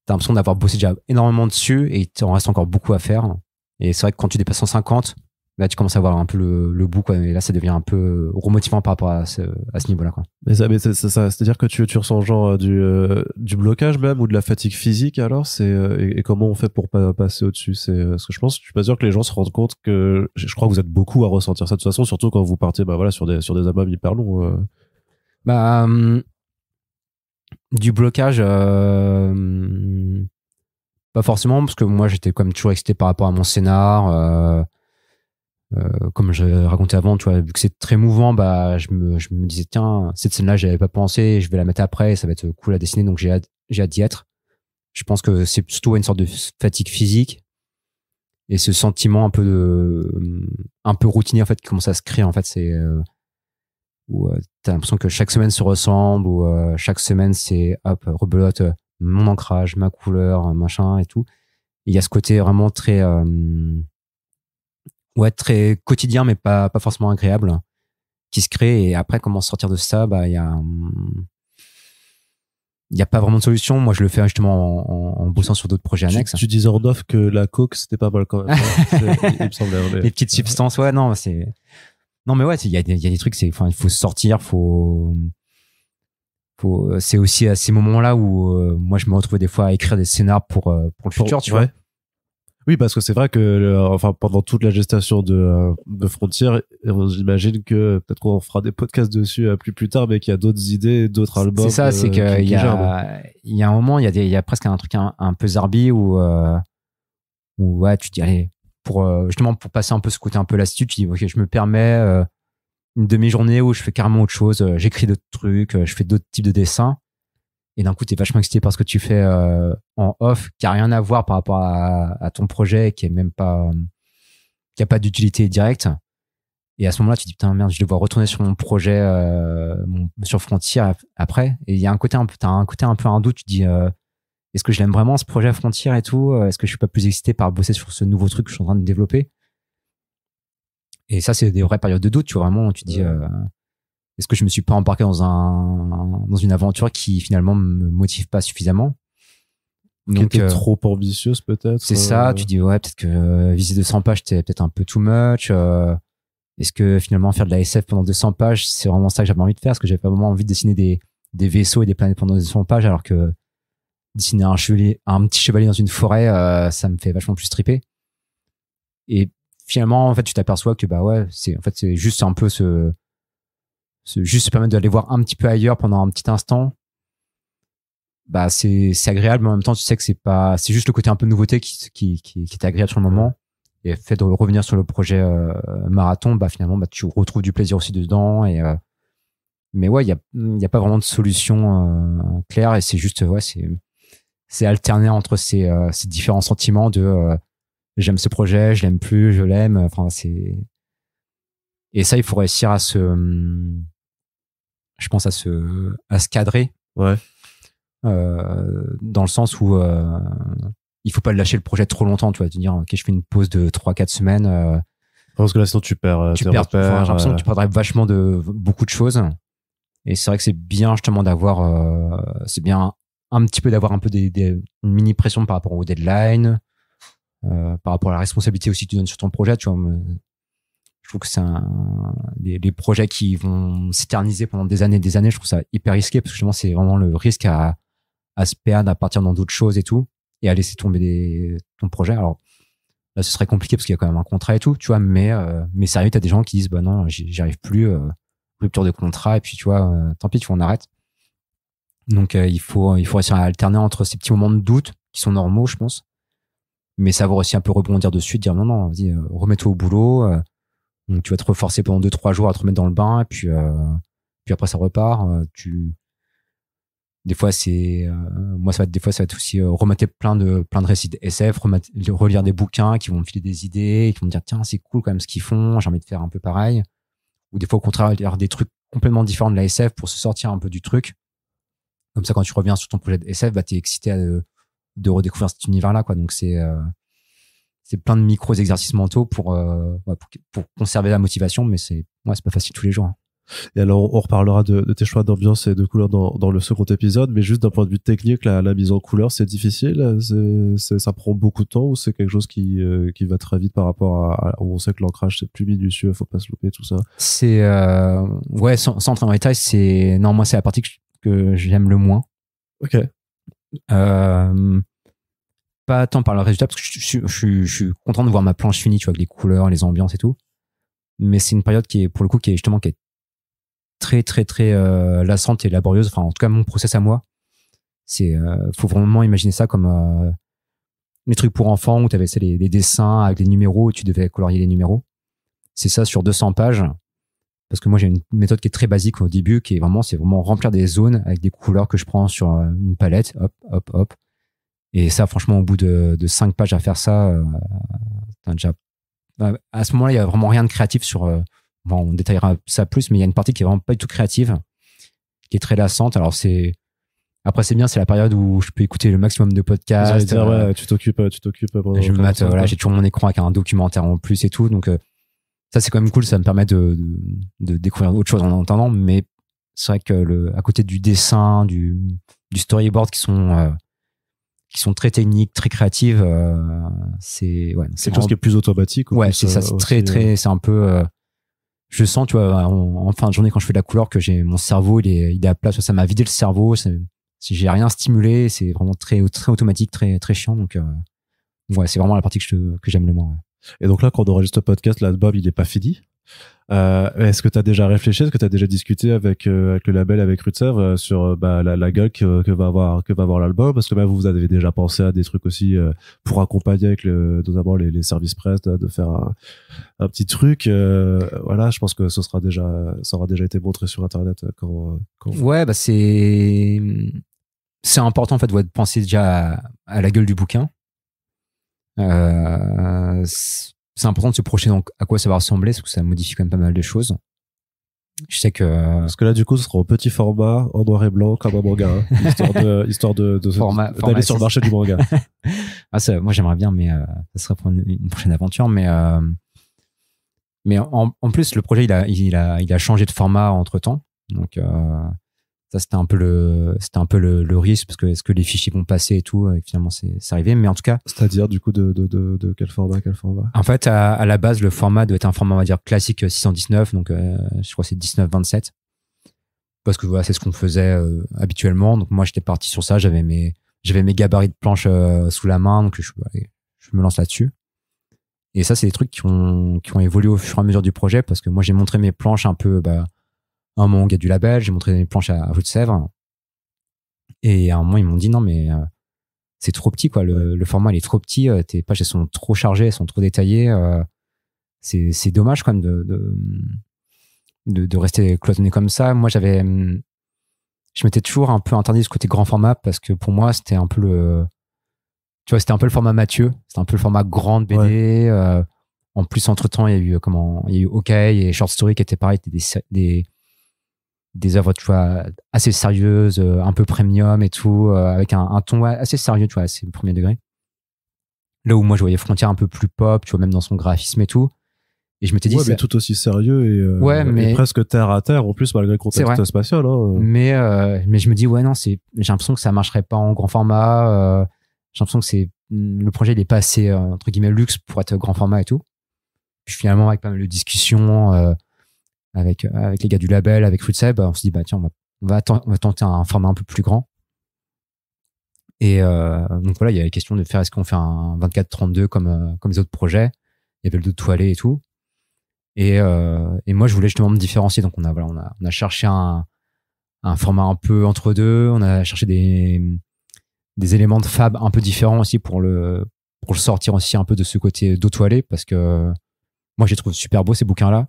t'as l'impression d'avoir bossé déjà énormément dessus et il t'en reste encore beaucoup à faire. Et c'est vrai que quand tu dépasses 150, là, tu commences à avoir un peu le bout, quoi. Et là, ça devient un peu remotivant par rapport à ce niveau-là, quoi. Mais c'est ça, c'est-à-dire que tu ressens genre du blocage même, ou de la fatigue physique, alors et comment on fait pour pas passer au-dessus? Parce que je suis pas sûr que les gens se rendent compte que je crois que vous êtes beaucoup à ressentir ça de toute façon, surtout quand vous partez voilà sur des albums hyper longs. Du blocage, pas forcément, parce que moi j'étais quand même toujours excité par rapport à mon scénar. Comme je racontais avant, tu vois, vu que c'est très mouvant, je me disais tiens, cette scène-là j'avais pas pensé, je vais la mettre après, ça va être cool à dessiner, donc j'ai hâte d'y être. Je pense que c'est surtout une sorte de fatigue physique et ce sentiment un peu routinier, en fait, qui commence à se créer, en fait. C'est où t'as l'impression que chaque semaine se ressemble, ou chaque semaine c'est hop, rebelote, mon ancrage, ma couleur, machin et tout. Il y a ce côté vraiment très très quotidien, mais pas forcément agréable, qui se crée. Et après, comment sortir de ça? Il y a pas vraiment de solution. Moi je le fais justement en bossant sur d'autres projets annexes. Tu disais en off que la coke c'était pas mal quand même. Il me semblait. Les petites substances, ouais, non, mais ouais, il y a des trucs, il faut sortir, c'est aussi à ces moments-là où moi je me retrouve des fois à écrire des scénars pour le futur, tu vois. Oui, parce que c'est vrai que pendant toute la gestation de Frontier, j'imagine que peut-être qu'on fera des podcasts dessus plus tard, mais qu'il y a d'autres idées, d'autres albums. C'est ça, c'est qu'il y a un moment, il y a presque un truc un peu zarbi où ouais, tu te dis allez, justement pour passer un peu ce côté un peu lassitude, tu dis ok, je me permets une demi-journée où je fais carrément autre chose, j'écris d'autres trucs, je fais d'autres types de dessins, et d'un coup t'es vachement excité par ce que tu fais en off, qui a rien à voir par rapport à ton projet, qui a pas d'utilité directe. Et à ce moment-là tu te dis putain merde, je vais devoir retourner sur mon projet sur Frontier après. Et il y a t'as un côté un peu un doute, tu te dis est-ce que je l'aime vraiment, ce projet Frontier et tout? Est-ce que je suis pas plus excité par bosser sur ce nouveau truc que je suis en train de développer? Et ça, c'est des vraies périodes de doute, tu vois, vraiment, tu te dis est-ce que je me suis pas embarqué dans une aventure qui finalement me motive pas suffisamment? Donc, qui était trop ambitieuse peut-être. C'est ça, tu dis ouais, peut-être que viser 200 pages c'était peut-être un peu too much. Est-ce que finalement faire de la SF pendant 200 pages, c'est vraiment ça que j'avais envie de faire? Parce que j'avais pas vraiment envie de dessiner des vaisseaux et des planètes pendant 200 pages, alors que dessiner un petit chevalier dans une forêt, ça me fait vachement plus triper. Et finalement, en fait, tu t'aperçois que c'est juste un peu juste se permettre d'aller voir un petit peu ailleurs pendant un petit instant. C'est agréable, mais en même temps, tu sais que c'est juste le côté un peu nouveauté qui est agréable sur le moment. Et le fait de revenir sur le projet marathon, finalement, tu retrouves du plaisir aussi dedans. Mais ouais, il y a pas vraiment de solution claire, et c'est juste c'est alterner entre ces différents sentiments de j'aime ce projet, je l'aime plus, je l'aime. Enfin, et ça, il faut réussir à je pense à se cadrer. Ouais. Dans le sens où il faut pas lâcher le projet trop longtemps, tu vois, te dire ok, je fais une pause de 3-4 semaines. Parce que là, sinon tu perds tes repères. J'ai l'impression que tu perdrais vachement de beaucoup de choses. Et c'est vrai que c'est bien justement c'est bien un petit peu d'avoir un peu une mini pression par rapport aux deadlines, par rapport à la responsabilité aussi que tu donnes sur ton projet, tu vois. Je trouve que c'est les projets qui vont s'éterniser pendant des années, je trouve ça hyper risqué parce que justement, c'est vraiment le risque à se perdre, à partir dans d'autres choses et tout, et à laisser tomber ton projet. Alors, là, ce serait compliqué parce qu'il y a quand même un contrat et tout, tu vois, mais sérieux, t'as des gens qui disent, bah non, j'y arrive plus, rupture de contrat, et puis, tu vois, tant pis, tu vois, on arrête. Donc, il faut réussir à alterner entre ces petits moments de doute qui sont normaux, je pense, mais savoir aussi un peu rebondir dessus, dire non, vas-y, remets-toi au boulot, donc tu vas te reforcer pendant 2-3 jours à te remettre dans le bain, et puis après ça repart. Des fois moi ça va être aussi remater plein de récits de SF, relire des bouquins qui vont me filer des idées, qui vont me dire tiens c'est cool quand même ce qu'ils font, j'ai envie de faire un peu pareil. Ou des fois au contraire lire des trucs complètement différents de la SF pour se sortir un peu du truc. Comme ça quand tu reviens sur ton projet de SF, bah t'es excité de redécouvrir cet univers là quoi. Donc c'est plein de micros exercices mentaux pour conserver la motivation, mais c'est pas facile tous les jours. Et alors, on reparlera de tes choix d'ambiance et de couleurs dans le second épisode, mais juste d'un point de vue technique, la mise en couleur, c'est difficile, ça prend beaucoup de temps ou c'est quelque chose qui va très vite par rapport à où on sait que l'ancrage c'est plus minutieux, faut pas se louper, tout ça. C'est sans entrer en détail, moi c'est la partie que j'aime le moins. Ok. Pas tant par le résultat parce que je suis content de voir ma planche finie, tu vois, avec les couleurs, les ambiances et tout. Mais c'est une période qui est pour le coup qui est très très très lassante et laborieuse. Enfin, en tout cas, mon process à moi, faut vraiment imaginer ça comme les trucs pour enfants où tu avais les dessins avec les numéros et tu devais colorier les numéros. C'est ça sur 200 pages. Parce que moi, j'ai une méthode qui est très basique au début, c'est vraiment remplir des zones avec des couleurs que je prends sur une palette, hop, hop, hop. Et ça, franchement, au bout de 5 pages à faire ça, à ce moment-là, il y a vraiment rien de créatif on détaillera ça plus, mais il y a une partie qui est vraiment pas du tout créative, qui est très lassante. Alors après c'est bien, c'est la période où je peux écouter le maximum de podcasts. Tu t'occupes. Je me mate, j'ai toujours mon écran avec un documentaire en plus et tout, donc ça c'est quand même cool, ça me permet de découvrir autre chose en entendant, mais c'est vrai que à côté du dessin, du storyboard qui sont très techniques, très créatives, c'est quelque chose qui est plus automatique. Ouais, c'est ça, c'est très, c'est un peu. Je sens, tu vois, en fin de journée quand je fais de la couleur que j'ai mon cerveau, il est à plat, ça m'a vidé le cerveau. Si j'ai rien stimulé, c'est vraiment très très automatique, très très chiant. Donc c'est vraiment la partie que j'aime le moins. Ouais. Et donc là, quand on enregistre le podcast, l'album il est pas fini. Est-ce que tu as déjà réfléchi, est-ce que tu as déjà discuté avec le label, avec Rutsev, sur la gueule que va avoir l'album, parce que vous avez déjà pensé à des trucs aussi pour accompagner avec notamment les services presse, de faire un petit truc, voilà, je pense que ça aura déjà été montré sur internet quand... Ouais, c'est important en fait de penser déjà à la gueule du bouquin. C'est important de se projeter dans à quoi ça va ressembler, parce que ça modifie quand même pas mal de choses. Je sais que parce que là du coup ce sera au petit format, en noir et blanc, comme un manga, hein, histoire d'aller sur le marché du manga. Moi j'aimerais bien, mais ça serait pour une prochaine aventure. Mais en plus le projet il a changé de format entre temps, donc ça c'était un peu le risque, parce que est-ce que les fichiers vont passer et tout, et finalement c'est arrivé. Mais en tout cas, c'est-à-dire du coup de quel format en fait à la base le format doit être un format, on va dire, classique 619, donc je crois que c'est 19-27, parce que voilà, c'est ce qu'on faisait habituellement. Donc moi j'étais parti sur ça, j'avais mes gabarits de planches sous la main, donc je me lance là-dessus. Et ça c'est des trucs qui ont évolué au fur et à mesure du projet, parce que moi j'ai montré mes planches un peu un moment, gars du label, j'ai montré mes planches à Rue de Sèvres. Et à un moment, ils m'ont dit non, mais c'est trop petit, quoi. Le format, il est trop petit. Tes pages, elles sont trop chargées, elles sont trop détaillées. C'est dommage, quand même, de rester cloisonné comme ça. Moi, je m'étais toujours un peu interdit ce côté grand format, parce que pour moi, c'était un peu c'était un peu le format Mathieu. C'était un peu le format grande BD. Ouais. En plus, entre-temps, il y a eu OK et Short Story qui étaient pareil, des œuvres, tu vois, assez sérieuses, un peu premium et tout, avec un ton assez sérieux, tu vois, assez premier degré. Là où moi je voyais Frontière un peu plus pop, tu vois, même dans son graphisme et tout. Et je m'étais dit, mais tout aussi sérieux et presque terre à terre en plus, malgré le contexte spatial. Hein. Mais je me dis non, j'ai l'impression que ça marcherait pas en grand format. J'ai l'impression que le projet il est pas assez entre guillemets luxe pour être grand format et tout. Puis finalement, avec pas mal de discussions avec les gars du label, avec Fruitseb, on se dit, bah tiens, on va tenter un format un peu plus grand. Et donc voilà, il y a la question de faire, est-ce qu'on fait un 24-32 comme les autres projets. Il y avait le dos toilé et tout. Et moi, je voulais justement me différencier. Donc on a cherché un format un peu entre deux. On a cherché des éléments de fab un peu différents aussi pour le sortir aussi un peu de ce côté dos toilé, parce que moi, je les trouve super beaux, ces bouquins-là.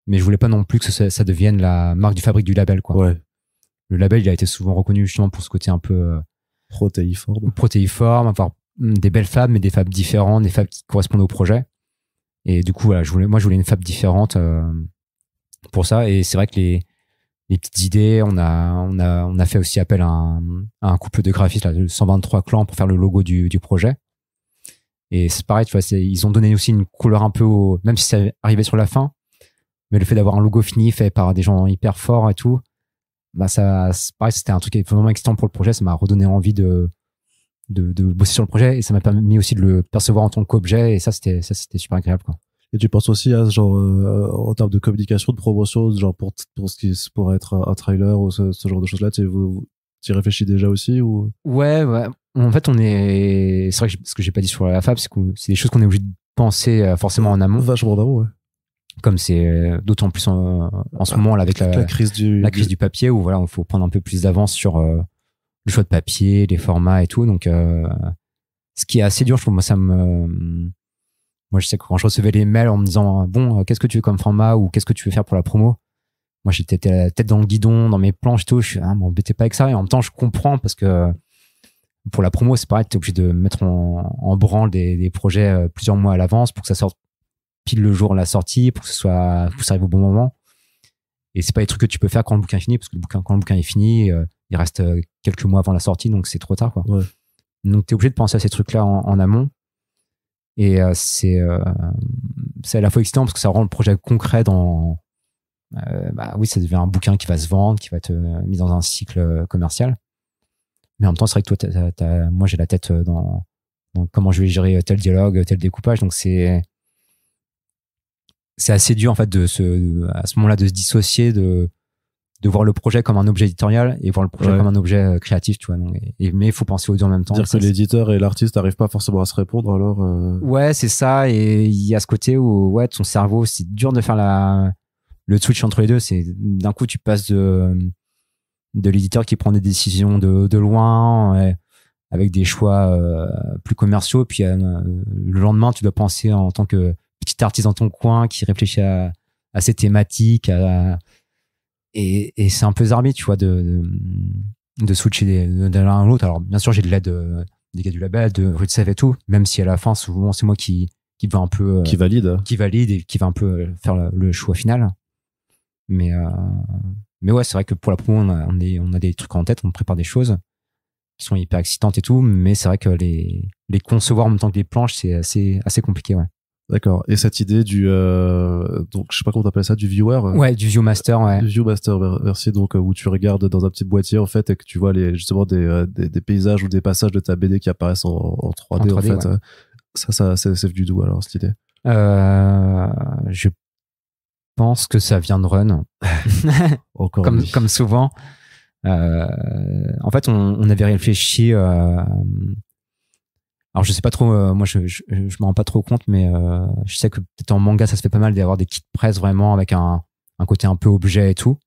Mais je voulais pas non plus que ça devienne la marque du fabrique du label, quoi. Ouais. Le label, il a été souvent reconnu justement pour ce côté un peu protéiforme, avoir des belles fabs, mais des fabs différentes, des fabs qui correspondent au projet. Et du coup, voilà, je voulais une fab différente pour ça. Et c'est vrai que les petites idées, on a fait aussi appel à un couple de graphistes, là, de 123 clans, pour faire le logo du projet. Et c'est pareil, tu vois, ils ont donné aussi une couleur un peu même si ça arrivait sur la fin, mais le fait d'avoir un logo fini fait par des gens hyper forts et tout, bah ça, c'est pareil, c'était un truc qui est vraiment excitant pour le projet. Ça m'a redonné envie de bosser sur le projet, et ça m'a permis aussi de le percevoir en tant qu'objet, et ça c'était super agréable, quoi. Et tu penses aussi à genre en termes de communication, de promotion, genre pour ce qui pourrait être un trailer ou ce genre de choses là, tu y réfléchis déjà aussi ou? Ouais. En fait, c'est vrai que ce que j'ai pas dit sur la fab, c'est que c'est des choses qu'on est obligé de penser forcément en amont. Vachement en amont, ouais. Comme c'est d'autant plus en ce moment là, avec la crise du papier, où voilà, il faut prendre un peu plus d'avance sur le choix de papier, les formats et tout. Donc, ce qui est assez dur, je trouve. Moi, je sais que quand je recevais les mails en me disant bon, qu'est-ce que tu veux comme format ou qu'est-ce que tu veux faire pour la promo, moi j'étais la tête dans le guidon, dans mes planches et tout. Je suis m'embêtez pas avec ça. Et en même temps, je comprends, parce que pour la promo, c'est pareil, t'es obligé de mettre en branle des projets plusieurs mois à l'avance pour que ça sorte pile le jour de la sortie, pour que ça arrive au bon moment. Et c'est pas des trucs que tu peux faire quand le bouquin est fini, parce que quand le bouquin est fini, il reste quelques mois avant la sortie, donc c'est trop tard, quoi. Ouais. Donc t'es obligé de penser à ces trucs-là en amont. Et c'est à la fois excitant parce que ça rend le projet concret dans oui, ça devient un bouquin qui va se vendre, qui va être mis dans un cycle commercial. Mais en même temps, c'est vrai que toi, moi j'ai la tête dans comment je vais gérer tel dialogue, tel découpage. Donc c'est assez dur en fait à ce moment-là de se dissocier, de voir le projet comme un objet éditorial et voir le projet comme un objet créatif, tu vois. Donc, mais il faut penser aux deux en même temps. Dire que l'éditeur et l'artiste n'arrivent pas forcément à se répondre, alors. Ouais, c'est ça. Et il y a ce côté où ton cerveau, c'est dur de faire le switch entre les deux. C'est d'un coup tu passes de l'éditeur qui prend des décisions de loin, avec des choix plus commerciaux, puis le lendemain tu dois penser en tant que petit artiste dans ton coin qui réfléchit à ces thématiques, et c'est un peu zarbi, tu vois, de switcher de l'un à l'autre. Alors bien sûr j'ai de l'aide des gars du label, de Fruitseb et tout, même si à la fin souvent c'est moi qui va un peu qui valide et qui va un peu faire le choix final. Mais ouais, c'est vrai que pour la promo on a des trucs en tête, on prépare des choses qui sont hyper excitantes et tout, mais c'est vrai que les concevoir en même temps que les planches, c'est assez compliqué, ouais. D'accord. Et cette idée donc je sais pas comment t'appelles ça, du viewer. Ouais, du Viewmaster, ouais. Du Viewmaster, merci. Donc où tu regardes dans un petit boîtier en fait, et que tu vois justement des paysages ou des passages de ta BD qui apparaissent en 3D, en fait. Ouais. Ça c'est venu d'où alors, cette idée? Je pense que ça vient de Run. Encore comme souvent. En fait, on avait réfléchi. Alors je sais pas trop, moi je m'en rends pas trop compte, mais je sais que peut-être en manga ça se fait pas mal d'avoir des kits presse vraiment avec un côté un peu objet et tout.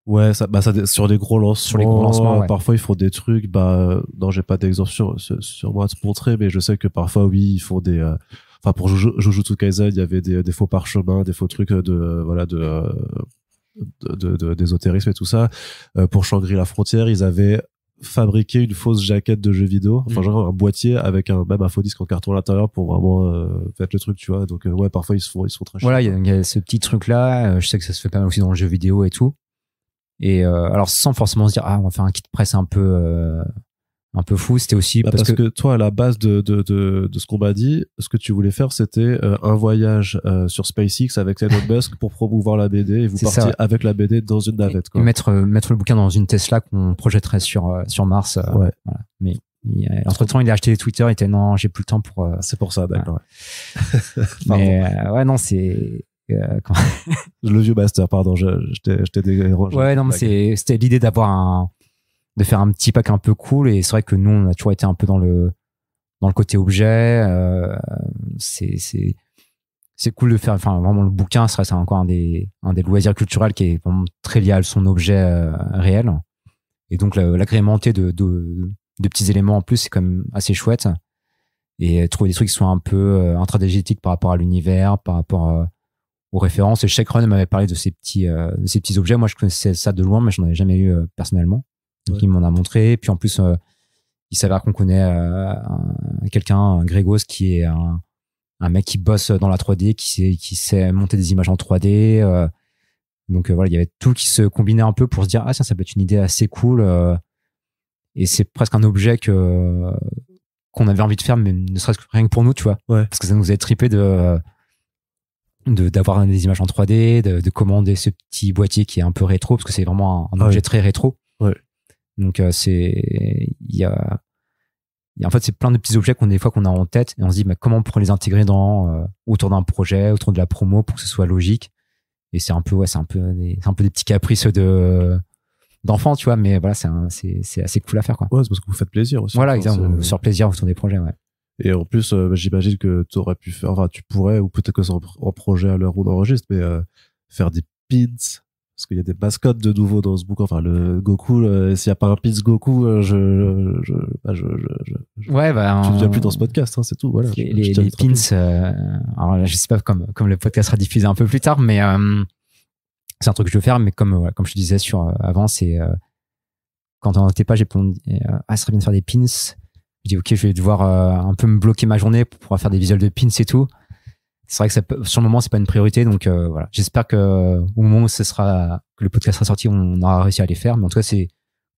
Ouais, ça sur les gros lancements, ouais. Parfois ils font des trucs, non, j'ai pas d'exemple sur moi à te montrer, mais je sais que parfois oui, ils font des pour Jujutsu Kaisen, il y avait des faux parchemins, des faux trucs d'ésotérisme et tout ça. Pour Shangri-La Frontière, ils avaient fabriqué une fausse jaquette de jeu vidéo, genre un boîtier avec même un faux disque en carton à l'intérieur pour vraiment faire le truc, tu vois. Donc ouais, parfois ils sont très voilà, il y a ce petit truc là. Je sais que ça se fait pas mal aussi dans le jeu vidéo et tout. Et alors sans forcément se dire on va faire un kit presse un peu fou, c'était aussi parce que toi, à la base de ce qu'on m'a dit, ce que tu voulais faire, c'était un voyage sur SpaceX avec Elon Musk pour promouvoir la BD, et vous partiez avec la BD dans une navette, quoi. Et mettre le bouquin dans une Tesla qu'on projetterait sur Mars. Ouais. Voilà. Mais Entre-temps, il a acheté Twitter, il était non, j'ai plus le temps pour. C'est pour ça, d'accord. Ouais. Mais ouais, non, c'est. Le vieux master, pardon, je t'ai dérangé. Ouais, non, mais c'était l'idée de faire un petit pack un peu cool, et c'est vrai que nous, on a toujours été un peu dans le côté objet. C'est cool de faire, enfin, vraiment, le bouquin, c'est encore un des loisirs culturels qui est vraiment très lié à son objet réel. Et donc, l'agrémenter de petits éléments en plus, c'est quand même assez chouette. Et trouver des trucs qui sont un peu intradigétiques par rapport à l'univers, par rapport aux références. Et Shake Run m'avait parlé de ces petits objets. Moi, je connaissais ça de loin, mais j'en avais jamais eu personnellement. Donc, il m'en a montré. Puis en plus, il s'avère qu'on connaît quelqu'un, un Grégos, qui est un mec qui bosse dans la 3D, qui sait monter des images en 3D. Donc voilà, il y avait tout qui se combinait un peu pour se dire, ah tiens, ça peut être une idée assez cool. Et c'est presque un objet qu'on avait envie de faire, mais ne serait-ce que rien que pour nous, tu vois. Ouais. Parce que ça nous avait trippé d'avoir des images en 3D, de commander ce petit boîtier qui est un peu rétro, parce que c'est vraiment un objet très rétro. Ouais. Donc en fait, c'est plein de petits objets des fois qu'on a en tête, et on se dit, mais comment on pourrait les intégrer autour d'un projet, autour de la promo, pour que ce soit logique. Et c'est un peu des petits caprices d'enfants, tu vois, mais voilà, c'est assez cool à faire, quoi. Ouais, c'est parce que vous faites plaisir aussi. Voilà, exactement, sur plaisir autour des projets, ouais. Et en plus, j'imagine que tu aurais pu faire, enfin, tu pourrais, ou peut-être que c'est en projet à l'heure où on enregistre, mais faire des pins, parce qu'il y a des mascottes de nouveau dans ce bouquin. Enfin, le Goku, s'il n'y a pas un pins Goku, ouais, tu ne viens plus dans ce podcast, hein, c'est tout. Voilà. Les pins, alors là, je sais pas comme le podcast sera diffusé un peu plus tard, mais c'est un truc que je veux faire, mais comme je te disais avant, c'est quand on n'était pas, j'ai dit, ça serait bien de faire des pins. Je dis, ok, je vais devoir un peu me bloquer ma journée pour pouvoir faire des visuels de pins et tout. C'est vrai que sur le moment, c'est pas une priorité, donc voilà. J'espère que au moment où que le podcast sera sorti, on aura réussi à les faire. Mais en tout cas, c'est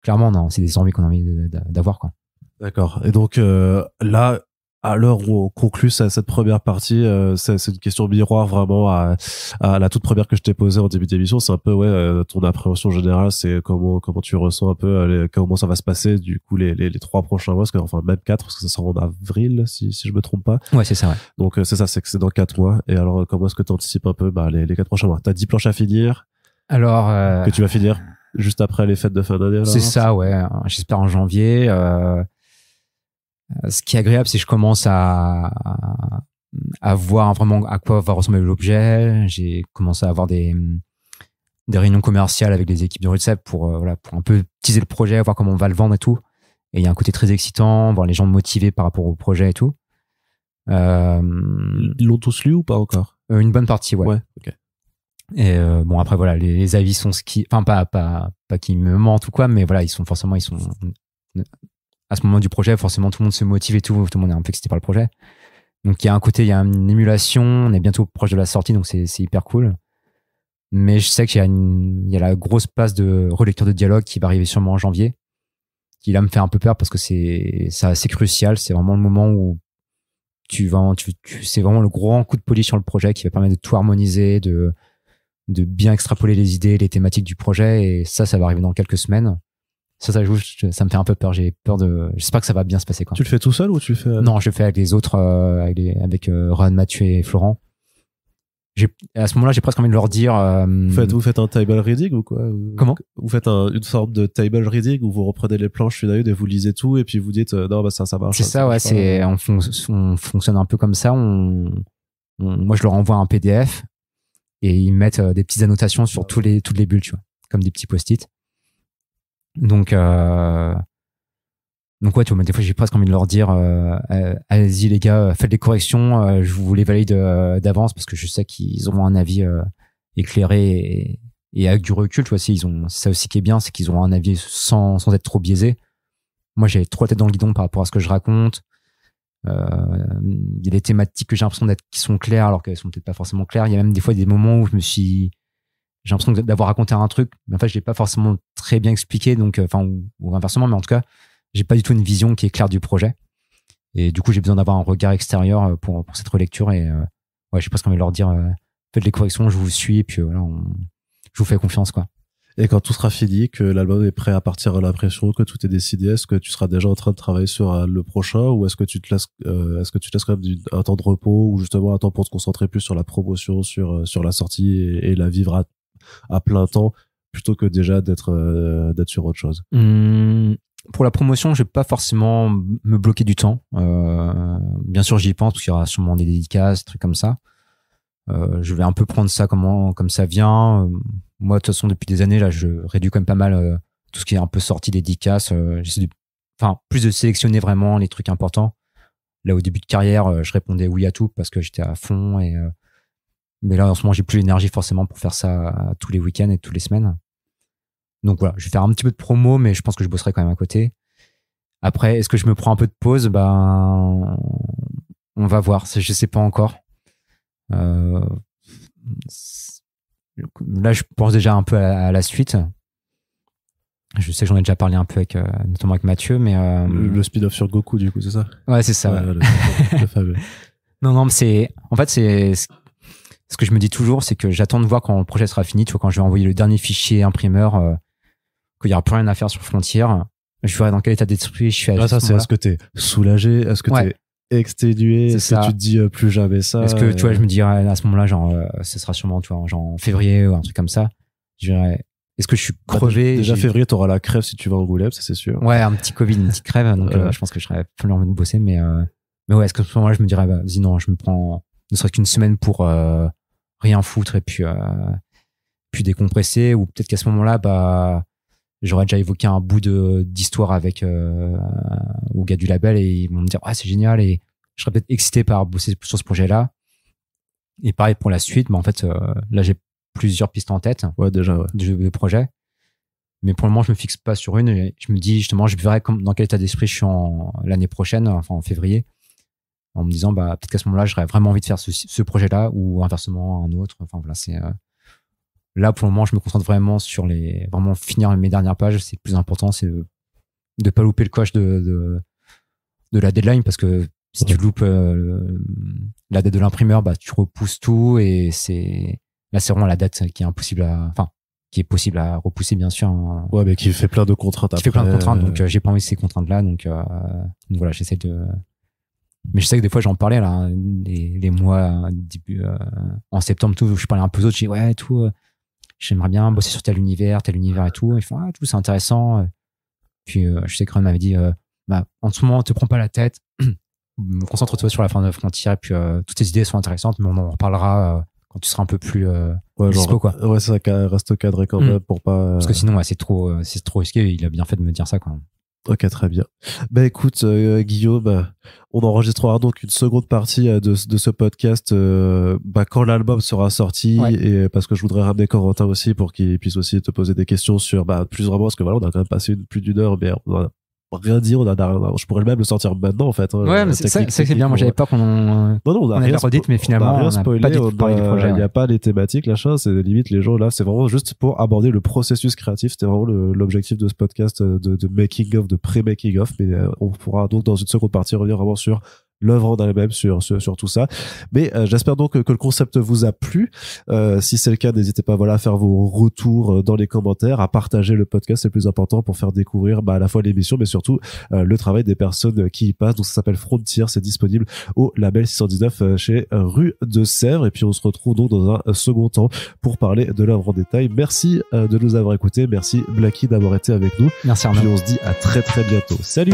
clairement, c'est des envies qu'on a envie d'avoir, quoi. D'accord. Et donc là, à l'heure où on conclut cette première partie, c'est une question miroir vraiment à la toute première que je t'ai posée en début d'émission. C'est un peu ton appréhension générale, c'est comment tu ressens un peu comment ça va se passer du coup les 3 prochains mois, enfin même 4, parce que ça sort en avril si je me trompe pas. Ouais, c'est ça. Ouais. Donc c'est ça, c'est que c'est dans 4 mois. Et alors comment est-ce que tu anticipes un peu les 4 prochains mois? T'as 10 planches à finir. Alors que tu vas finir juste après les fêtes de fin d'année. C'est ça, ouais. J'espère en janvier. Ce qui est agréable, c'est que je commence à voir vraiment à quoi va ressembler l'objet. J'ai commencé à avoir des réunions commerciales avec les équipes de Rudcep pour un peu teaser le projet, voir comment on va le vendre et tout. Et il y a un côté très excitant, voir les gens motivés par rapport au projet et tout. Ils l'ont tous lu ou pas encore? Une bonne partie, ouais. Ouais, ok. Et bon, après voilà, les avis sont enfin pas qu'ils me mentent ou quoi, mais voilà, ils sont à ce moment du projet, forcément tout le monde se motive et tout le monde est un peu excité par le projet. Donc il y a une émulation, on est bientôt proche de la sortie, donc c'est hyper cool. Mais je sais qu'il y a la grosse passe de relecture de dialogue qui va arriver sûrement en janvier, qui là me fait un peu peur parce que c'est assez crucial. C'est vraiment le moment où c'est vraiment le grand coup de polish sur le projet qui va permettre de tout harmoniser, de bien extrapoler les idées, les thématiques du projet, et ça va arriver dans quelques semaines. Ça me fait un peu peur. J'espère que ça va bien se passer, quoi. Tu le fais tout seul ou tu le fais Non, je le fais avec les autres, avec Ron, Mathieu et Florent. À ce moment-là, j'ai presque envie de leur dire. Vous faites un table reading ou quoi? Comment? Vous faites une sorte de table reading où vous reprenez les planches une à une et vous lisez tout et puis vous dites non, bah ça marche. C'est ça, ouais. On fonctionne un peu comme ça. Moi, je leur envoie un PDF et ils mettent des petites annotations sur toutes les bulles, tu vois, comme des petits post-it. Donc ouais, tu vois, des fois j'ai presque envie de leur dire allez-y les gars, faites des corrections, je vous les valide d'avance parce que je sais qu'ils auront un avis éclairé et avec du recul, tu vois. C'est ça aussi qui est bien, c'est qu'ils auront un avis sans être trop biaisé. Moi, j'ai trop la tête dans le guidon par rapport à ce que je raconte. Il y a des thématiques que j'ai l'impression qui sont claires alors qu'elles sont peut-être pas forcément claires. Il y a même des fois des moments où j'ai l'impression d'avoir raconté un truc, mais en fait, je l'ai pas forcément très bien expliqué, donc, ou inversement, mais en tout cas, j'ai pas du tout une vision qui est claire du projet. Et du coup, j'ai besoin d'avoir un regard extérieur pour cette relecture. Et ouais, j'ai presque envie de leur dire, faites les corrections, je vous suis, et puis voilà, je vous fais confiance, quoi. Et quand tout sera fini, que l'album est prêt à partir à l'impression, que tout est décidé, est-ce que tu seras déjà en train de travailler sur le prochain, ou est-ce que tu te laisses quand même un temps de repos, ou justement un temps pour te concentrer plus sur la promotion, sur la sortie et la vivre à plein temps, plutôt que déjà d'être sur autre chose? Pour la promotion, je vais pas forcément me bloquer du temps. Bien sûr, j'y pense parce qu'il y aura sûrement des dédicaces, des trucs comme ça. Je vais un peu prendre ça comme ça vient. Moi, de toute façon, depuis des années, là, je réduis quand même pas mal tout ce qui est un peu sorti dédicace. J'essaie plus de sélectionner vraiment les trucs importants. Là, au début de carrière, je répondais oui à tout parce que j'étais à fond. Mais là, en ce moment, j'ai plus l'énergie forcément pour faire ça tous les week-ends et toutes les semaines. Donc voilà, je vais faire un petit peu de promo, mais je pense que je bosserai quand même à côté. Après, est-ce que je me prends un peu de pause? On va voir. Je sais pas encore. Là, je pense déjà un peu à la suite. Je sais que j'en ai déjà parlé un peu notamment avec Mathieu, mais le spin-off sur Goku, du coup, c'est ça? Ouais, c'est ça. Ouais, le fameux. Non, mais c'est ce que je me dis toujours, c'est que j'attends de voir quand le projet sera fini. Tu vois, quand je vais envoyer le dernier fichier imprimeur, qu'il y aura plus rien à faire sur Frontier, je verrai dans quel état d'esprit je suis. Ça, c'est est-ce que t'es soulagé, est-ce que t'es exténué, est-ce que tu te dis plus jamais ça? Est-ce que tu vois, je me dirais à ce moment-là, genre, ce sera sûrement, tu vois, genre en février ou un truc comme ça. Je dirais, est-ce que je suis crevé? Déjà février, t'auras la crève si tu vas en Angoulême, ça c'est sûr. Ouais, un petit Covid, une petite crève, donc je pense que je serais plus envie de bosser, mais ouais, est-ce que à ce moment-là, je me dirais, vas-y, non, je me prends ne serait-ce qu'une semaine pour rien foutre et puis décompresser, ou peut-être qu'à ce moment-là, j'aurais déjà évoqué un bout d'histoire avec au gars du label et ils vont me dire c'est génial, et je serais peut-être excité par bosser sur ce projet-là. Et pareil pour la suite, en fait là j'ai plusieurs pistes en tête de projets, mais pour le moment je me fixe pas sur une, et je me dis justement je verrai dans quel état d'esprit je suis l'année prochaine, enfin en février, en me disant peut-être qu'à ce moment-là j'aurais vraiment envie de faire ce projet-là, ou inversement un autre. Enfin voilà, c'est là, pour le moment, je me concentre vraiment sur vraiment finir mes dernières pages. C'est le plus important, c'est de pas louper le coche de la deadline, parce que si tu loupes la date de l'imprimeur, tu repousses tout, et là, c'est vraiment la date qui est impossible qui est possible à repousser, bien sûr. Ouais, mais qui fait plein de contraintes. Qui fait plein de contraintes, donc j'ai pas envie de ces contraintes-là, donc voilà, j'essaie de. Mais je sais que des fois j'en parlais là, les mois début en septembre, tout, où je parlais un peu aux autres, je dis tout. J'aimerais bien bosser sur tel univers et tout. Ils font tout, c'est intéressant. Puis je sais que Ron m'avait dit en ce moment, te prends pas la tête, concentre-toi sur la fin de Frontier, et puis toutes tes idées sont intéressantes, mais on en reparlera quand tu seras un peu plus dispo, quoi. Ouais, c'est ça, reste cadré quand même pour pas. Parce que sinon, c'est trop risqué. Il a bien fait de me dire ça, quoi. Ok, très bien. Écoute, Guillaume, on enregistrera donc une seconde partie de ce podcast quand l'album sera sorti, et parce que je voudrais ramener Corentin aussi pour qu'il puisse aussi te poser des questions sur plus vraiment, parce que voilà, on a quand même passé plus d'une heure, mais on a rien dit, je pourrais même le sortir maintenant en fait. Ouais, mais c'est bien. Moi, j'avais peur qu'on on a rien redite, mais finalement, on n'a pas dit de parler du projet. Il n'y a pas les thématiques, l'achat, c'est limite les gens là, c'est vraiment juste pour aborder le processus créatif. C'était vraiment l'objectif de ce podcast de making of, de pré-making of, mais on pourra donc dans une seconde partie revenir vraiment sur l'œuvre en elle-même, sur tout ça. Mais j'espère donc que le concept vous a plu. Si c'est le cas, n'hésitez pas à faire vos retours dans les commentaires, à partager le podcast, c'est le plus important pour faire découvrir à la fois l'émission, mais surtout le travail des personnes qui y passent. Donc ça s'appelle Frontier, c'est disponible au label 619 chez Rue de Sèvres, et puis on se retrouve donc dans un second temps pour parler de l'œuvre en détail. Merci de nous avoir écoutés, merci Blacky d'avoir été avec nous. Merci Arnaud. Puis on se dit à très très bientôt. Salut.